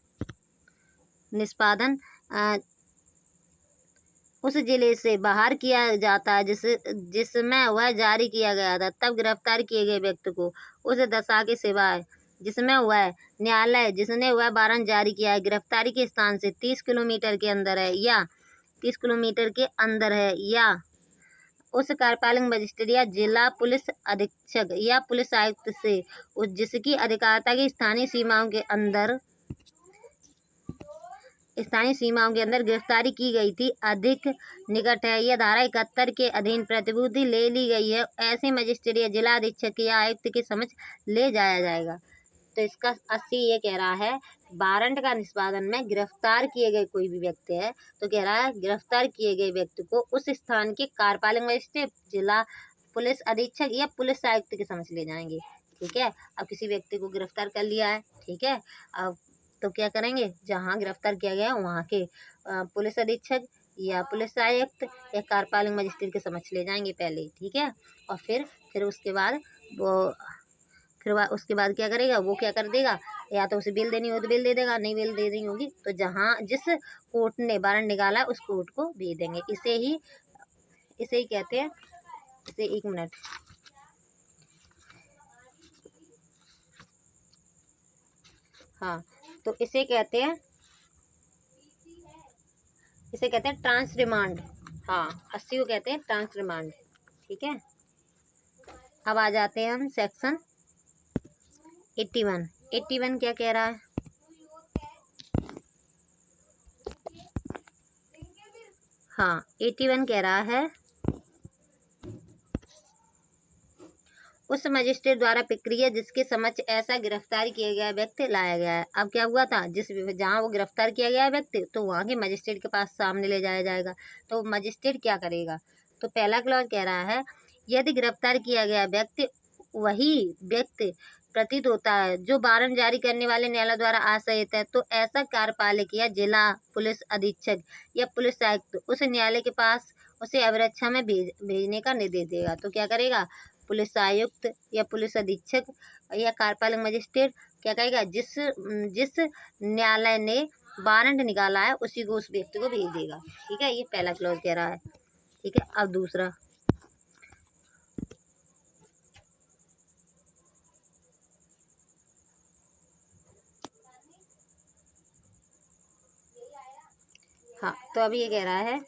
उस जिले से बाहर किया जाता है जिसमें वह जारी किया गया था, तब गिरफ्तार किए गए व्यक्ति को उस दशा के सिवाय जिसमें वह न्यायालय जिसने वह वारंट जारी किया है गिरफ्तारी के स्थान से 30 किलोमीटर के अंदर है या 30 किलोमीटर के अंदर है या उस कार्यपालक मजिस्ट्रेट या जिला पुलिस अधीक्षक या पुलिस आयुक्त से जिसकी अधिकारिता की स्थानीय सीमाओं के अंदर गिरफ्तारी की गई थी अधिक निकट है या धारा 71 के अधीन प्रतिभूति ले ली गई है, ऐसे मजिस्ट्रेट या जिला अधीक्षक या आयुक्त के समक्ष ले जाया जाएगा। तो इसका 80 ये कह रहा है वारंट का निष्पादन में गिरफ्तार किए गए कोई भी व्यक्ति है तो कह रहा है गिरफ्तार किए गए व्यक्ति को उस स्थान के कार्यपालक मजिस्ट्रेट, जिला पुलिस अधीक्षक या पुलिस आयुक्त के समक्ष ले जाएंगे। ठीक है, अब किसी व्यक्ति को गिरफ्तार कर लिया है, ठीक है, अब तो क्या करेंगे, जहाँ गिरफ्तार किया गया वहाँ के पुलिस अधीक्षक या पुलिस आयुक्त या कार्यपालक मजिस्ट्रेट के समक्ष ले जाएंगे पहले। ठीक है, और फिर उसके बाद क्या करेगा, वो क्या कर देगा, या तो उसे बेल देनी हो तो बेल दे देगा, नहीं बेल दे देनी होगी तो जिस कोर्ट ने वारंट निकाला उस कोर्ट को भेज देंगे। इसे ही कहते हैं, इसे एक मिनट, हाँ, तो इसे कहते हैं ट्रांस रिमांड। हाँ, 80 को कहते हैं ट्रांस रिमांड। ठीक है, अब आ जाते हैं हम सेक्शन 81। क्या कह रहा है, हाँ 81 कह रहा है उस मजिस्ट्रेट द्वारा प्रक्रिया जिसके समक्ष ऐसा गिरफ्तार किया गया व्यक्ति लाया गया है। अब क्या हुआ था, जिस जहाँ वो गिरफ्तार किया गया व्यक्ति तो वहाँ के मजिस्ट्रेट के पास सामने ले जाया जाएगा। तो मजिस्ट्रेट क्या करेगा, तो पहला क्लॉज कह रहा है यदि गिरफ्तार किया गया व्यक्ति वही व्यक्ति प्रतीत होता है जो वारंट जारी करने वाले न्यायालय द्वारा आश्रयित है, तो ऐसा कार्यपालक या जिला पुलिस अधीक्षक या पुलिस आयुक्त उस न्यायालय के पास उसे अभिरक्षा में भेजने का निर्देश देगा। तो क्या करेगा, पुलिस आयुक्त या पुलिस अधीक्षक या कार्यपालक मजिस्ट्रेट क्या कहेगा, जिस जिस न्यायालय ने वारंट निकाला है उसी को उस व्यक्ति को भेज देगा। ठीक है, ये पहला क्लॉज कह रहा है। ठीक है, अब दूसरा, हाँ तो अब ये कह रहा है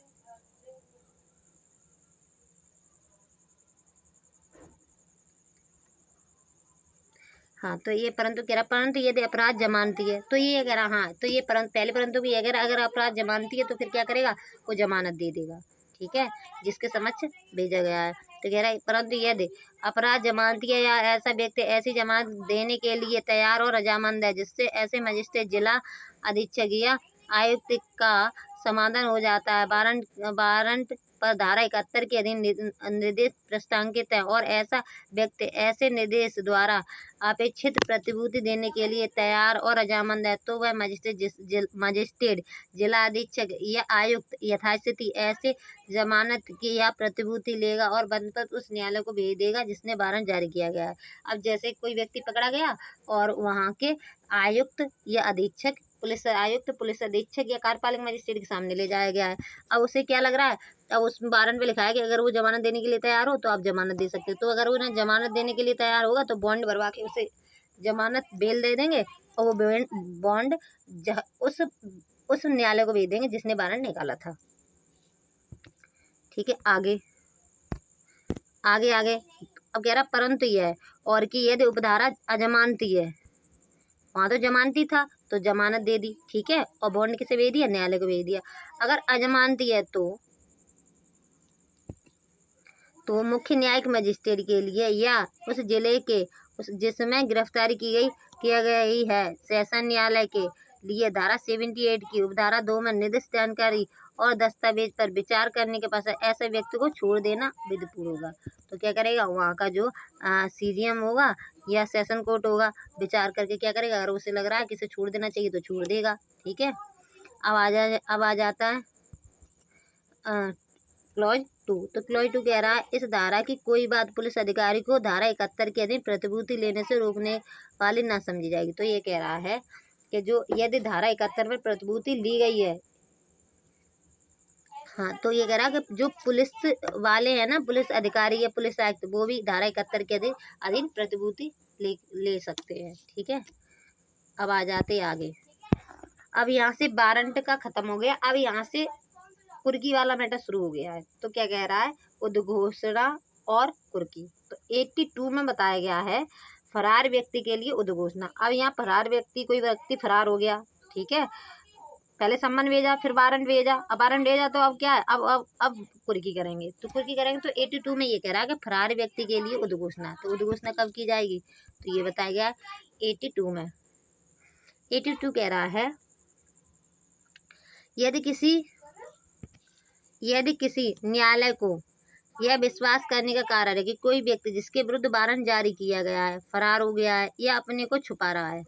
हाँ तो ये परंतु कह रहा परंतु यदि अपराध जमानती है, तो ये कह रहा हाँ तो ये परंतु पहले परंतु भी अगर अपराध जमानती है तो फिर क्या करेगा, वो जमानत दे देगा। ठीक है, जिसके समक्ष भेजा गया है। तो कह रहा है परंतु यदि अपराध जमानती है या ऐसा व्यक्ति ऐसी जमानत देने के लिए तैयार और रजामंद है जिससे ऐसे मजिस्ट्रेट जिला अधीक्षक या आयुक्त का समाधान हो जाता है, वारंट पर धारा 71 के अधीन निर्देश प्रस्तावित है और ऐसा व्यक्ति ऐसे निर्देश द्वारा अपेक्षित प्रतिभूति देने के लिए तैयार और रजामंद है, तो वह मजिस्ट्रेट जिला अधीक्षक या आयुक्त यथास्थिति ऐसे जमानत की या प्रतिभूति लेगा और बनकर उस न्यायालय को भेज देगा जिसने वारंट जारी किया गया है। अब जैसे कोई व्यक्ति पकड़ा गया और वहाँ के आयुक्त या अधीक्षक, पुलिस आयुक्त, पुलिस अधीक्षक या कार्यपालक मजिस्ट्रेट के सामने ले जाया गया है। अब उसे क्या लग रहा है, अब उस वारंट में लिखा है कि अगर वो जमानत देने के लिए तैयार हो तो आप जमानत दे सकते हो। तो अगर वो ना जमानत देने के लिए तैयार होगा तो बॉन्ड भरवा के उसे जमानत बेल दे देंगे और वो बॉन्ड उस न्यायालय को भेज देंगे जिसने वारंट निकाला था। ठीक है, आगे आगे आगे अब कह रहा परंतु यह है और कि यदि उपधारा अजमानती है, वहाँ तो जमानती था तो जमानत दे दी। ठीक है, और बॉन्ड किसे भेज दिया, न्यायालय को भेज दिया। अगर अजमानती है तो मुख्य न्यायिक मजिस्ट्रेट के लिए या उस जिले के जिसमें गिरफ्तारी किया गई है सेशन न्यायालय के लिए धारा 78 की उपधारा 2 में निर्दिष्ट जानकारी और दस्तावेज पर विचार करने के पश्चात ऐसे व्यक्ति को छोड़ देना विधिपूर्ण होगा। तो क्या करेगा, वहाँ का जो CGM होगा या सेशन कोर्ट होगा विचार करके क्या करेगा, अगर उसे लग रहा है कि इसे छोड़ देना चाहिए तो छोड़ देगा। ठीक है, अब आ जाता है क्लॉज 2। तो क्लॉज 2 कह रहा है इस धारा की कोई बात पुलिस अधिकारी को धारा 71 के अधीन प्रतिभूति लेने से रोकने वाली ना समझी जाएगी। तो ये कह रहा है कि जो यदि धारा 71 में प्रतिभूति ली गई है, हाँ तो ये कह रहा है कि जो पुलिस वाले हैं ना, पुलिस अधिकारी या पुलिस आयुक्त, वो भी धारा 71 के अधीन प्रतिभूति ले सकते हैं। ठीक है, अब आ जाते आगे। अब यहाँ से वारंट का खत्म हो गया, अब यहाँ से कुर्की वाला मैटर शुरू हो गया है। तो क्या कह रहा है, उद्घोषणा और कुर्की। तो 82 में बताया गया है फरार व्यक्ति के लिए उद्घोषणा। अब यहाँ फरार व्यक्ति, कोई व्यक्ति फरार हो गया, ठीक है, पहले सम्मन भेजा फिर वारंट भेजा, अब वारंट भेजा तो अब क्या है, अब कुर्की करेंगे। तो कुर्की करेंगे तो 82 में ये कह रहा है कि फरार व्यक्ति के लिए उद्घोषणा। तो उद्घोषणा कब की जाएगी, तो ये बताया गया 82 में। 82 कह रहा है यदि किसी न्यायालय को यह विश्वास करने का कारण है कि कोई व्यक्ति जिसके विरुद्ध वारंट जारी किया गया है फरार हो गया है या अपने को छुपा रहा है,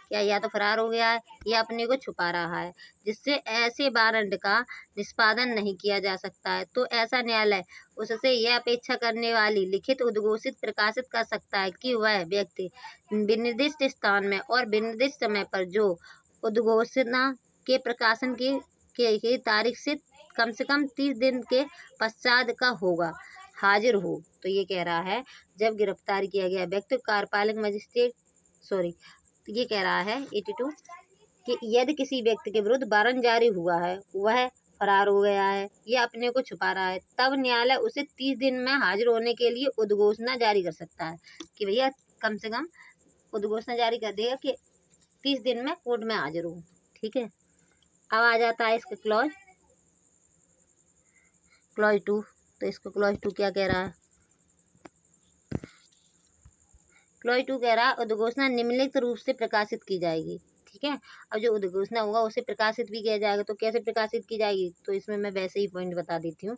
क्या या तो फरार हो गया है या अपने को छुपा रहा है, जिससे ऐसे वारंट का निष्पादन नहीं किया जा सकता है, तो ऐसा न्यायालय उससे यह अपेक्षा करने वाली लिखित उद्घोषित प्रकाशित कर सकता है कि वह व्यक्ति विनिर्दिष्ट स्थान में और विनिर्दिष्ट समय पर जो उद्घोषणा के प्रकाशन की तारीख से कम 30 दिन के पश्चात का होगा, हाजिर हो। तो ये कह रहा है जब गिरफ्तार किया गया व्यक्ति कार्यपालक मजिस्ट्रेट ये कह रहा है 82 कि यदि किसी व्यक्ति के विरुद्ध वारंट जारी हुआ है, वह फरार हो गया है या अपने को छुपा रहा है, तब न्यायालय उसे 30 दिन में हाजिर होने के लिए उद्घोषणा जारी कर सकता है कि भैया कम से कम उद्घोषणा जारी कर देगा कि 30 दिन में कोर्ट में हाजिर हो। ठीक है, अब आ जाता है इसका क्लॉज क्लॉज 2, तो इसको क्लॉज 2 क्या कह रहा है? क्लॉज 2 कह रहा है उद्घोषणा निम्नलिखित रूप से प्रकाशित की जाएगी। ठीक है, अब जो उद्घोषणा होगा उसे प्रकाशित भी किया जाएगा। तो कैसे प्रकाशित की जाएगी? तो इसमें मैं वैसे ही पॉइंट बता देती हूँ।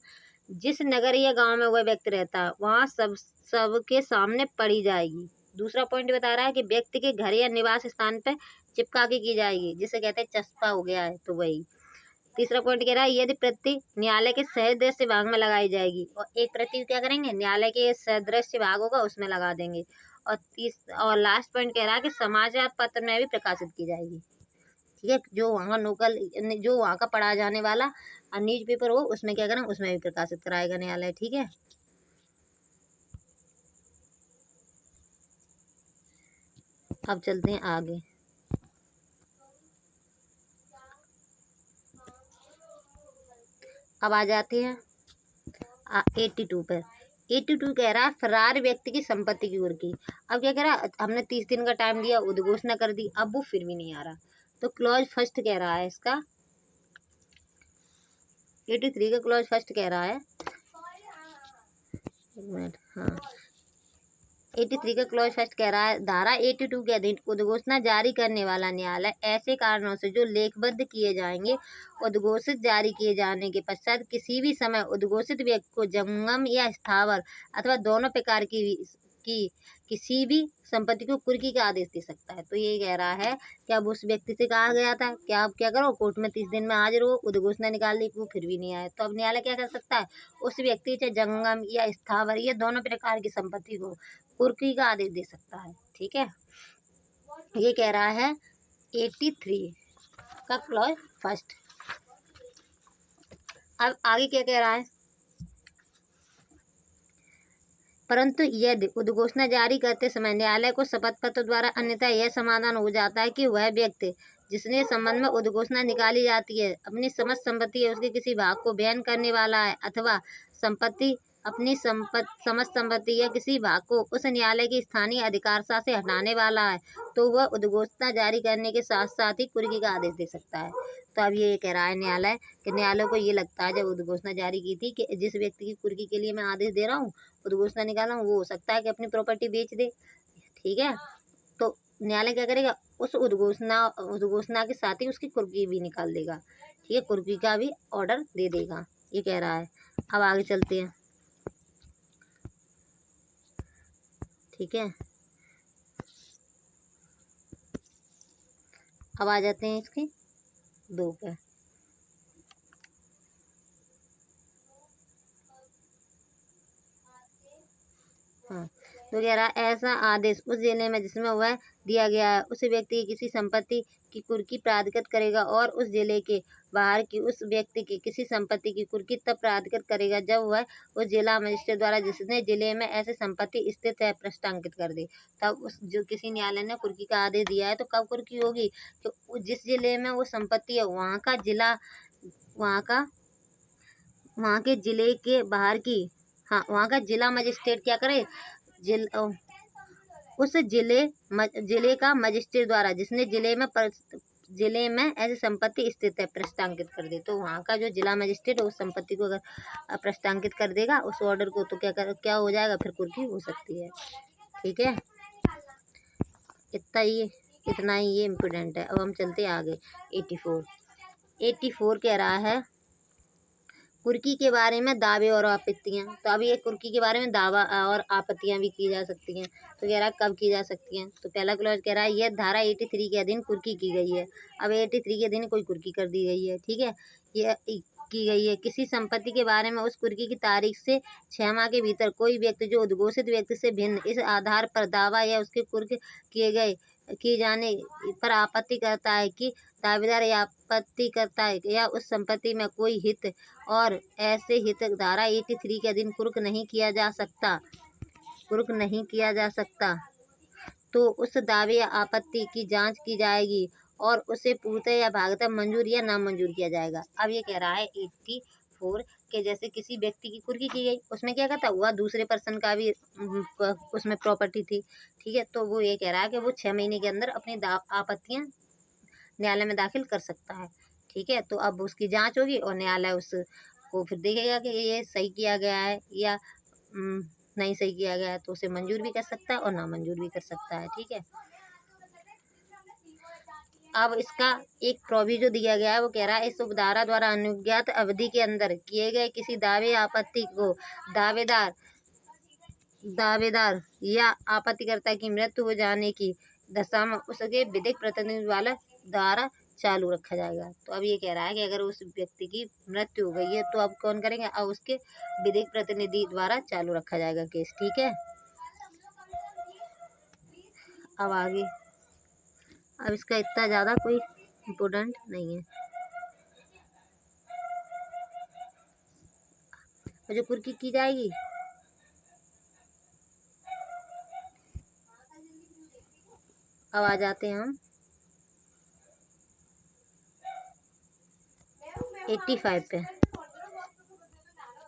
जिस नगर या गांव में वह व्यक्ति रहता है वहाँ सबके सामने पढ़ी जाएगी। दूसरा पॉइंट बता रहा है कि व्यक्ति के घर या निवास स्थान पर चिपका के की जाएगी, जिसे कहते हैं चस्पा हो गया है, तो वही। तीसरा पॉइंट कह रहा है यदि प्रति न्यायालय के सदृश भाग में लगाई जाएगी, और एक प्रति क्या करेंगे, न्यायालय के सदृश भाग होगा उसमें लगा देंगे। और लास्ट पॉइंट कह रहा है कि समाचार पत्र में भी प्रकाशित की जाएगी। ठीक है, जो वहाँ लोकल, जो वहाँ का पढ़ा जाने वाला न्यूज पेपर हो उसमें क्या करें, उसमें भी प्रकाशित कराएगा न्यायालय। ठीक है, अब चलते हैं आगे। अब आ जाते हैं 82 पर। 82 कह रहा है फरार व्यक्ति की संपत्ति की कुर्की। अब क्या कह रहा है, हमने 30 दिन का टाइम दिया, उद्घोषणा कर दी, अब वो फिर भी नहीं आ रहा। तो क्लॉज फर्स्ट कह रहा है इसका, 83 का क्लॉज फर्स्ट कह रहा है, एक मिनट, हाँ, 83 का क्लॉज फर्स्ट कह रहा है धारा 82 के अधीन उद्घोषणा जारी करने वाला न्यायालय ऐसे कारणों से जो लेखबद्ध किए जाएंगे उद्घोषित जारी किए जाने के पश्चात किसी भी समय उद्घोषित व्यक्ति को जंगम या स्थावर अथवा दोनों प्रकार की किसी भी संपत्ति को कुर्की का आदेश दे सकता है। तो ये कह रहा है कि अब उस व्यक्ति से कहा गया था कि आप क्या करो, कोर्ट में 30 दिन में हाजिर हो, उद्घोषणा निकाल दी, वो फिर भी नहीं आया, तो अब न्यायालय क्या कर सकता है, उस व्यक्ति से जंगम या स्थावर या दोनों प्रकार की संपत्ति को कुर्की का आदेश दे सकता है। ठीक है, ये कह रहा है 83 का क्लॉज फर्स्ट। अब आगे क्या कह रहा है, परंतु यदि उद्घोषणा जारी करते समय न्यायालय को शपथ पत्र द्वारा अन्यथा यह समाधान हो जाता है कि वह व्यक्ति जिसने संबंध में उद्घोषणा निकाली जाती है अपनी समस्त संपत्ति या उसके किसी भाग को बयान करने वाला है अथवा संपत्ति अपनी समस्त संपत्ति या किसी भाग को उस न्यायालय की स्थानीय अधिकारता से हटाने वाला है, तो वह उद्घोषणा जारी करने के साथ साथ ही कुर्की का आदेश दे सकता है। तो अब ये कह रहा है न्यायालय कि न्यायालय को ये लगता है जब उद्घोषणा जारी की थी कि जिस व्यक्ति की कुर्की के लिए मैं आदेश दे रहा हूँ, उद्घोषणा निकाला हूँ, वो हो सकता है कि अपनी प्रॉपर्टी बेच दे। ठीक है, तो न्यायालय क्या करेगा, उस उद्घोषणा के साथ ही उसकी कुर्की भी निकाल देगा। ठीक है, कुर्की का भी ऑर्डर दे देगा, ये कह रहा है। अब आगे चलते हैं। ठीक है, अब आ जाते हैं इसके 2 पे। हाँ, तो कह रहा है ऐसा आदेश उस जिले में जिसमें वह दिया गया है उस व्यक्ति की किसी संपत्ति की कुर्की प्राधिकृत करेगा और उस जिले के बाहर की उस व्यक्ति की किसी संपत्ति की कुर्की तब प्राधिकृत करेगा जब वह उस जिला मजिस्ट्रेट द्वारा जिसने जिले में ऐसी संपत्ति स्थित है प्रस्तावित कर दे। तब उस जो किसी न्यायालय ने कुर्की का आदेश दिया है तो कब कुर्की होगी, तो जिस जिले में वो संपत्ति है वहाँ का जिला, वहाँ के जिले के बाहर की, हाँ, वहाँ का जिला मजिस्ट्रेट क्या करे, उस जिले का मजिस्ट्रेट द्वारा जिसने जिले में ऐसी संपत्ति स्थित है प्रस्तावित कर दे। तो वहाँ का जो जिला मजिस्ट्रेट उस संपत्ति को अगर प्रस्तावित कर देगा उस ऑर्डर को, तो क्या हो जाएगा, फिर कुर्की हो सकती है। ठीक है, इतना ही ये इम्पोर्टेंट है। अब हम चलते हैं आगे। 84 कह रहा है कुर्की के बारे में दावे और आपत्तियां। तो अब ये कुर्की के बारे में दावा और आपत्तियां भी की जा सकती हैं। तो कह रहा है कब की जा सकती हैं, तो पहला क्लॉज कह रहा है यह धारा 83 के अधीन कुर्की की गई है। अब 83 के अधीन कोई कुर्की कर दी गई है। ठीक है, यह की गई है किसी संपत्ति के बारे में उस कुर्की की तारीख से 6 माह के भीतर कोई व्यक्ति जो उद्घोषित व्यक्ति से भिन्न इस आधार पर दावा या उसके कुर्क किए जाने पर आपत्ति करता है कि दावेदार या आपत्ति करता है या उस संपत्ति में कोई हित और ऐसे हित धारा 83 के अधीन कुर्क नहीं किया जा सकता, तो उस दावे या आपत्ति की जांच की जाएगी और उसे पूर्णतः या भागतः मंजूर या नामंजूर किया जाएगा। अब ये कह रहा है 84 के जैसे किसी व्यक्ति की कुर्की की गई, उसमें क्या कहता हुआ दूसरे पर्सन का भी उसमें प्रॉपर्टी थी। ठीक है, तो वो ये कह रहा है कि वो 6 महीने के अंदर अपनी आपत्तियां न्यायालय में दाखिल कर सकता है। ठीक है, तो अब उसकी जांच होगी और न्यायालय उस वो फिर देखेगा कि ये सही किया गया है या नहीं सही किया गया है, तो उसे मंजूर भी कर सकता है और ना मंजूर भी कर सकता है। ठीक है, अब इसका एक प्रोविजो दिया गया है, वो कह रहा है इस उपधारा द्वारा अनुज्ञात अवधि के अंदर किए गए किसी दावे या आपत्ति को दावेदार दावेदार या आपत्तिकर्ता की मृत्यु हो जाने की दशा में उसके विधिक प्रतिनिधि वाला द्वारा चालू रखा जाएगा। तो अब ये कह रहा है कि अगर उस व्यक्ति की मृत्यु हो गई है तो अब कौन करेंगे, अब उसके विधिक प्रतिनिधि द्वारा चालू रखा जाएगा केस। ठीक है, अब आगे, अब इसका इतना ज़्यादा कोई इम्पोर्टेंट नहीं है। जो कुर्की की जाएगी, अब आ जाते हैं हम 85 पे।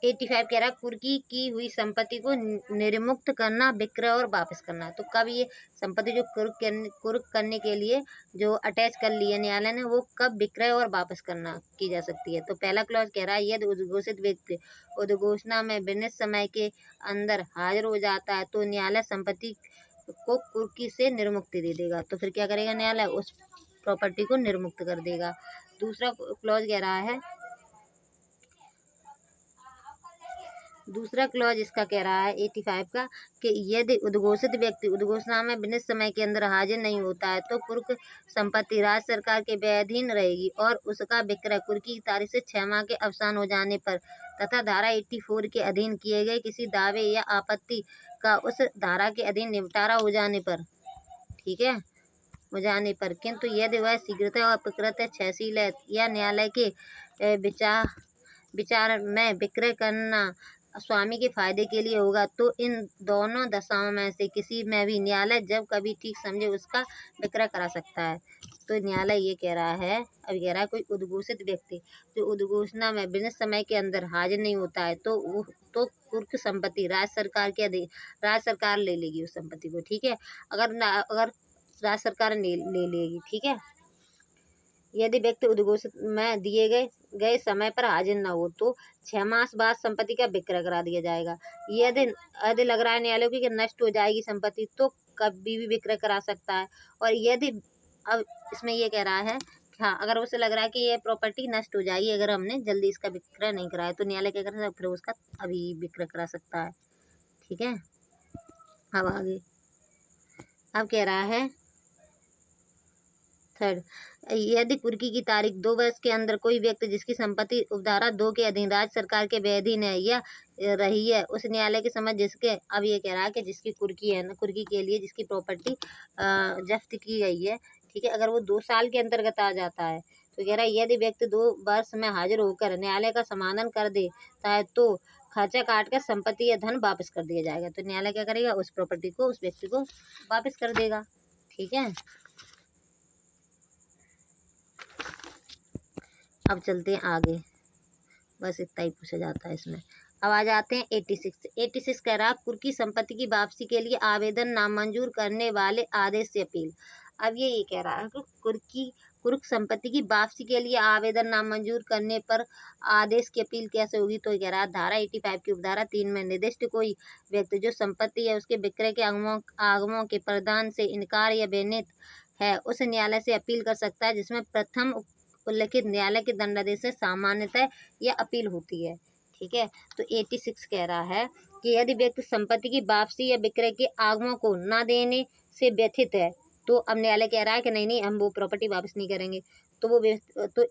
85 कह रहा है कुर्की की हुई संपत्ति को निर्मुक्त करना, विक्रय और वापस करना। तो कब ये संपत्ति जो कुर्क करने के लिए जो अटैच कर ली है न्यायालय ने, वो कब विक्रय और वापस करना की जा सकती है। तो पहला क्लॉज कह रहा है यदि उद्घोषित व्यक्ति उद्घोषणा में विनिश्चित समय के अंदर हाजिर हो जाता है तो न्यायालय संपत्ति को कुर्की से निर्मुक्ति दे देगा। तो फिर क्या करेगा न्यायालय, उस प्रॉपर्टी को निर्मुक्त कर देगा। दूसरा क्लॉज कह रहा है, दूसरा क्लॉज इसका कह रहा है 85 का कि यदि उद्घोषित व्यक्ति उद्घोषणा में विनिश्चित समय के अंदर हाजिर नहीं होता है तो कुर्क संपत्ति राज्य सरकार के व्ययधीन रहेगी और उसका विक्रय कुर्की की तारीख से 6 माह के अवसान हो जाने पर तथा धारा 84 के अधीन किए गए किसी दावे या आपत्ति का उस धारा के अधीन निपटारा हो जाने पर, ठीक है, हो जाने पर, किंतु यदि वह शीघ्रता और प्रकृत क्षयशील है या न्यायालय के विचार में विक्रय करना स्वामी के फायदे के लिए होगा तो इन दोनों दशाओं में से किसी में भी न्यायालय जब कभी ठीक समझे उसका विक्रय करा सकता है। तो न्यायालय ये कह रहा है, अब कह रहा है कोई उद्घोषित व्यक्ति जो उद्घोषणा में बिना समय के अंदर हाजिर नहीं होता है तो कुर्क संपत्ति राज्य सरकार के अधीन, राज्य सरकार ले लेगी उस संपत्ति को। ठीक है, अगर राज्य सरकार ले लेगी। ठीक है, यदि व्यक्ति उद्घोषित में दिए गए समय पर हाजिर न हो तो 6 मास बाद संपत्ति का विक्रय करा दिया जाएगा। यदि लग रहा है न्यायालय की नष्ट हो जाएगी संपत्ति तो कभी भी विक्रय करा सकता है। और यदि अब इसमें ये कह रहा है, हाँ, अगर उसे लग रहा है कि ये प्रॉपर्टी नष्ट हो जाएगी अगर हमने जल्दी इसका विक्रय नहीं कराया तो न्यायालय क्या कर सकता है, फिर उसका अभी विक्रय करा सकता है। ठीक है, अब आगे, अब कह रहा है थर्ड, यदि कुर्की की तारीख 2 वर्ष के अंदर कोई व्यक्ति जिसकी संपत्ति उपधारा 2 के अधीन राज्य सरकार के व्यधीन है या रही है उस न्यायालय के समझ जिसके, अब ये कह रहा है कि जिसकी कुर्की है ना, कुर्की के लिए जिसकी प्रॉपर्टी जब्त की गई है, ठीक है, अगर वो 2 साल के अंतर्गत आ जाता है तो कह रहा है यदि व्यक्ति 2 वर्ष में हाजिर होकर न्यायालय का समाधान कर देता है तो खर्चा काट कर संपत्ति या धन वापस कर दिया जाएगा। तो न्यायालय क्या करेगा, उस प्रॉपर्टी को उस व्यक्ति को वापस कर देगा। ठीक है, अब चलते हैं आगे, बस इतना ही पूछा जाता है इसमें। अब आ जाते हैं 86 कह रहा है कुर्की संपत्ति की वापसी के लिए आवेदन नामंजूर करने वाले आदेश से अपील। अब ये कह रहा है कि कुर्क संपत्ति की वापसी के लिए आवेदन नामंजूर करने पर आदेश की अपील कैसे होगी। तो कह रहा है धारा 85 की उपधारा 3 में निर्दिष्ट कोई व्यक्ति जो संपत्ति या उसके विक्रय के आगमों के प्रदान से इनकार या बेनित है उस न्यायालय से अपील कर सकता है जिसमें प्रथम उल्लिखित न्यायालय के दंडादेश से सामान्यतः यह अपील होती है। ठीक है, तो 86 कह रहा है कि यदि व्यक्ति संपत्ति की वापसी या विक्रय के आगमों को न देने से व्यथित है तो अब न्यायालय कह रहा है कि नहीं हम वो प्रॉपर्टी वापस नहीं करेंगे, तो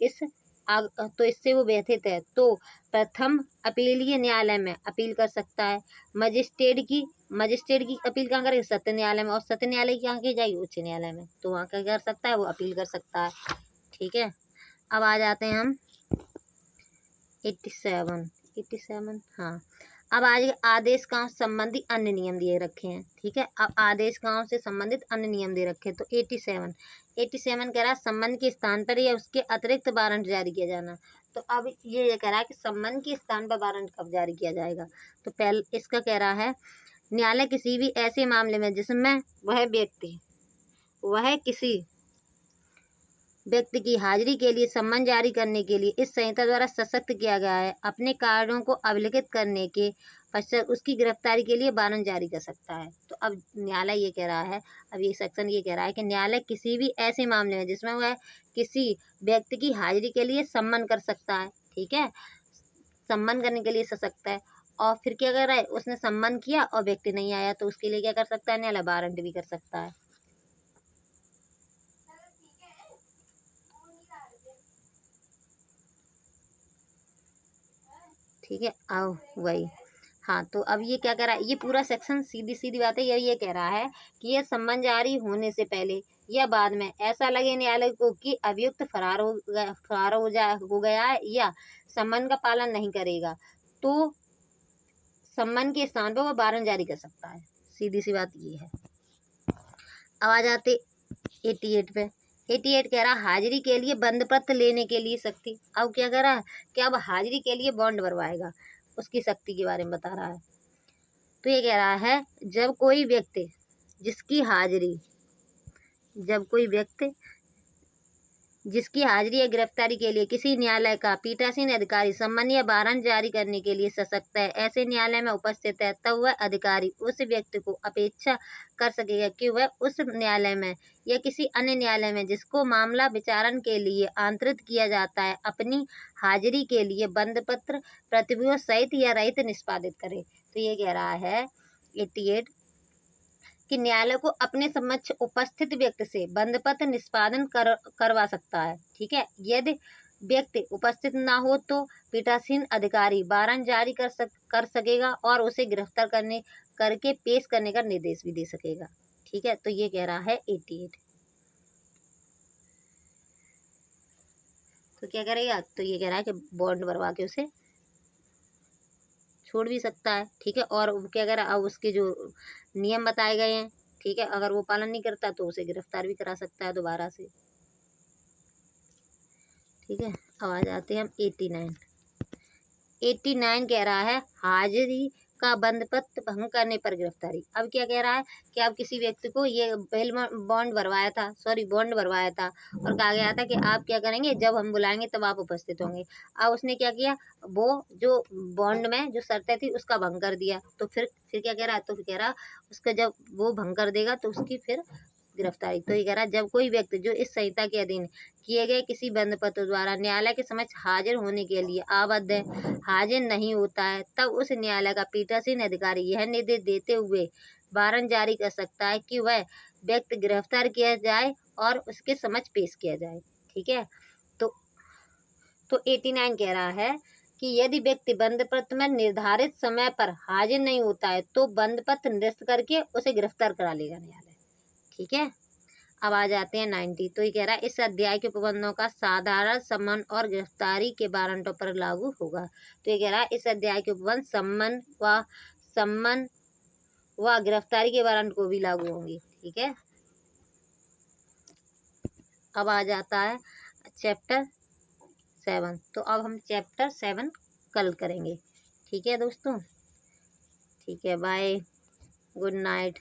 इससे वो व्यथित है तो प्रथम अपीलीय न्यायालय में अपील कर सकता है। मजिस्ट्रेट की अपील कहाँ करेगी, सत्य न्यायालय में, और सत्य न्यायालय की कहाँ की जाएगी, उच्च न्यायालय में, तो वहाँ क्या कर सकता है, वो अपील कर सकता है। ठीक है, अब आ जाते हैं हम 87 हाँ, अब आज आदेश गांव संबंधी अन्य नियम दिए रखे हैं। ठीक है, अब आदेश गांव से संबंधित अन्य नियम दे रखे हैं। तो 87 कह रहा है संबंध के स्थान पर या उसके अतिरिक्त वारंट जारी किया जाना। तो अब ये कह रहा है कि संबंध के स्थान पर वारंट कब जारी किया जाएगा। तो पहले इसका कह रहा है न्यायालय किसी भी ऐसे मामले में जिसमें वह व्यक्ति किसी व्यक्ति की हाजिरी के लिए सम्मन जारी करने के लिए इस संहिता द्वारा सशक्त किया गया है। अपने कार्यों को अभिलिखित करने के पश्चात उसकी गिरफ्तारी के लिए वारंट जारी कर सकता है। तो अब न्यायालय ये कह रहा है, अब ये सेक्शन ये कह रहा है कि न्यायालय किसी भी ऐसे मामले में जिसमें वह किसी व्यक्ति की हाजिरी के लिए सम्मन कर सकता है, ठीक है, सम्मन करने के लिए सशक्त है। और फिर क्या कर रहा है, उसने सम्मन किया और व्यक्ति नहीं आया तो उसके लिए क्या कर सकता है, न्यायालय वारंट भी कर सकता है। ठीक है, आओ वही। हाँ, तो अब ये क्या कह रहा है, ये पूरा सेक्शन सीधी सीधी बात है, ये कह रहा है कि यह सम्मन जारी होने से पहले या बाद में ऐसा लगे न्यायालय को कि अभियुक्त फरार हो गया है या सम्मन का पालन नहीं करेगा, तो सम्मन के स्थान पर वह वारंट जारी कर सकता है। सीधी सी बात ये है। अब आ जाते 88 पे। 88 कह रहा हाजिरी के लिए बंद पत्र लेने के लिए सख्ती। अब क्या कह रहा है कि अब हाजिरी के लिए बॉन्ड भरवाएगा, उसकी सख्ती के बारे में बता रहा है। तो ये कह रहा है जब कोई व्यक्ति जिसकी हाजिरी या गिरफ्तारी के लिए किसी न्यायालय का पीठासीन अधिकारी सम्मन या वारंट जारी करने के लिए सशक्त है, ऐसे न्यायालय में उपस्थित है, तब वह अधिकारी उस व्यक्ति को अपेक्षा कर सकेगा कि वह उस न्यायालय में या किसी अन्य न्यायालय में जिसको मामला विचारण के लिए आंतरित किया जाता है, अपनी हाजिरी के लिए बंद पत्र प्रतिभूतियों सहित या रहित निष्पादित करे। तो ये कह रहा है 88 कि न्यायालय को अपने समक्ष उपस्थित व्यक्ति से बंद पत्र निष्पादन करवा सकता है, ठीक है। यदि व्यक्ति उपस्थित ना हो तो पीठासीन अधिकारी वारंट जारी कर सकेगा और उसे गिरफ्तार करके पेश करने का निर्देश भी दे सकेगा, ठीक है। तो ये कह रहा है 88। तो क्या करेगा, तो ये कह रहा है कि बॉन्ड भरवा के उसे छोड़ भी सकता है, ठीक है। और क्या कह रहा है, अब उसके जो नियम बताए गए हैं, ठीक है, अगर वो पालन नहीं करता तो उसे गिरफ्तार भी करा सकता है दोबारा से, ठीक है। अब आ जाते हैं हम 89। 89 कह रहा है हाजिरी का बंद पत्र भंग करने पर गिरफ्तारी। अब क्या कह रहा है कि अब किसी व्यक्ति को ये बॉन्ड भरवाया था और कहा गया था कि आप क्या करेंगे, जब हम बुलाएंगे तब आप उपस्थित होंगे। अब उसने क्या किया, वो जो बॉन्ड में जो शर्तें थी उसका भंग कर दिया। तो फिर क्या कह रहा है, तो फिर कह रहा उसका जब वो भंग कर देगा तो उसकी फिर गिरफ्तारी। तो ये कह रहा है जब कोई व्यक्ति जो इस संहिता के अधीन किए गए किसी बंद पत्र द्वारा न्यायालय के समक्ष हाजिर होने के लिए आबद्ध है, हाजिर नहीं होता है, तब उस न्यायालय का पीठासीन अधिकारी यह निर्देश देते हुए वारंट जारी कर सकता है कि वह व्यक्ति गिरफ्तार किया जाए और उसके समक्ष पेश किया जाए, ठीक है। तो 89 कह रहा है कि यदि व्यक्ति बंद पत्र में निर्धारित समय पर हाजिर नहीं होता है तो बंद पत्र निरस्त करके उसे गिरफ्तार करा लेगा न्यायालय, ठीक है। अब आ जाते हैं 90। तो ये कह रहा है इस अध्याय के उपबंधों का साधारण सम्मन और गिरफ्तारी के वारंटों पर लागू होगा। तो ये कह रहा है इस अध्याय के उपबंध सम्मन व गिरफ्तारी के वारंट को भी लागू होंगे, ठीक है। अब आ जाता है चैप्टर 7। तो अब हम चैप्टर 7 कल करेंगे, ठीक है दोस्तों, ठीक है। Bye, good night.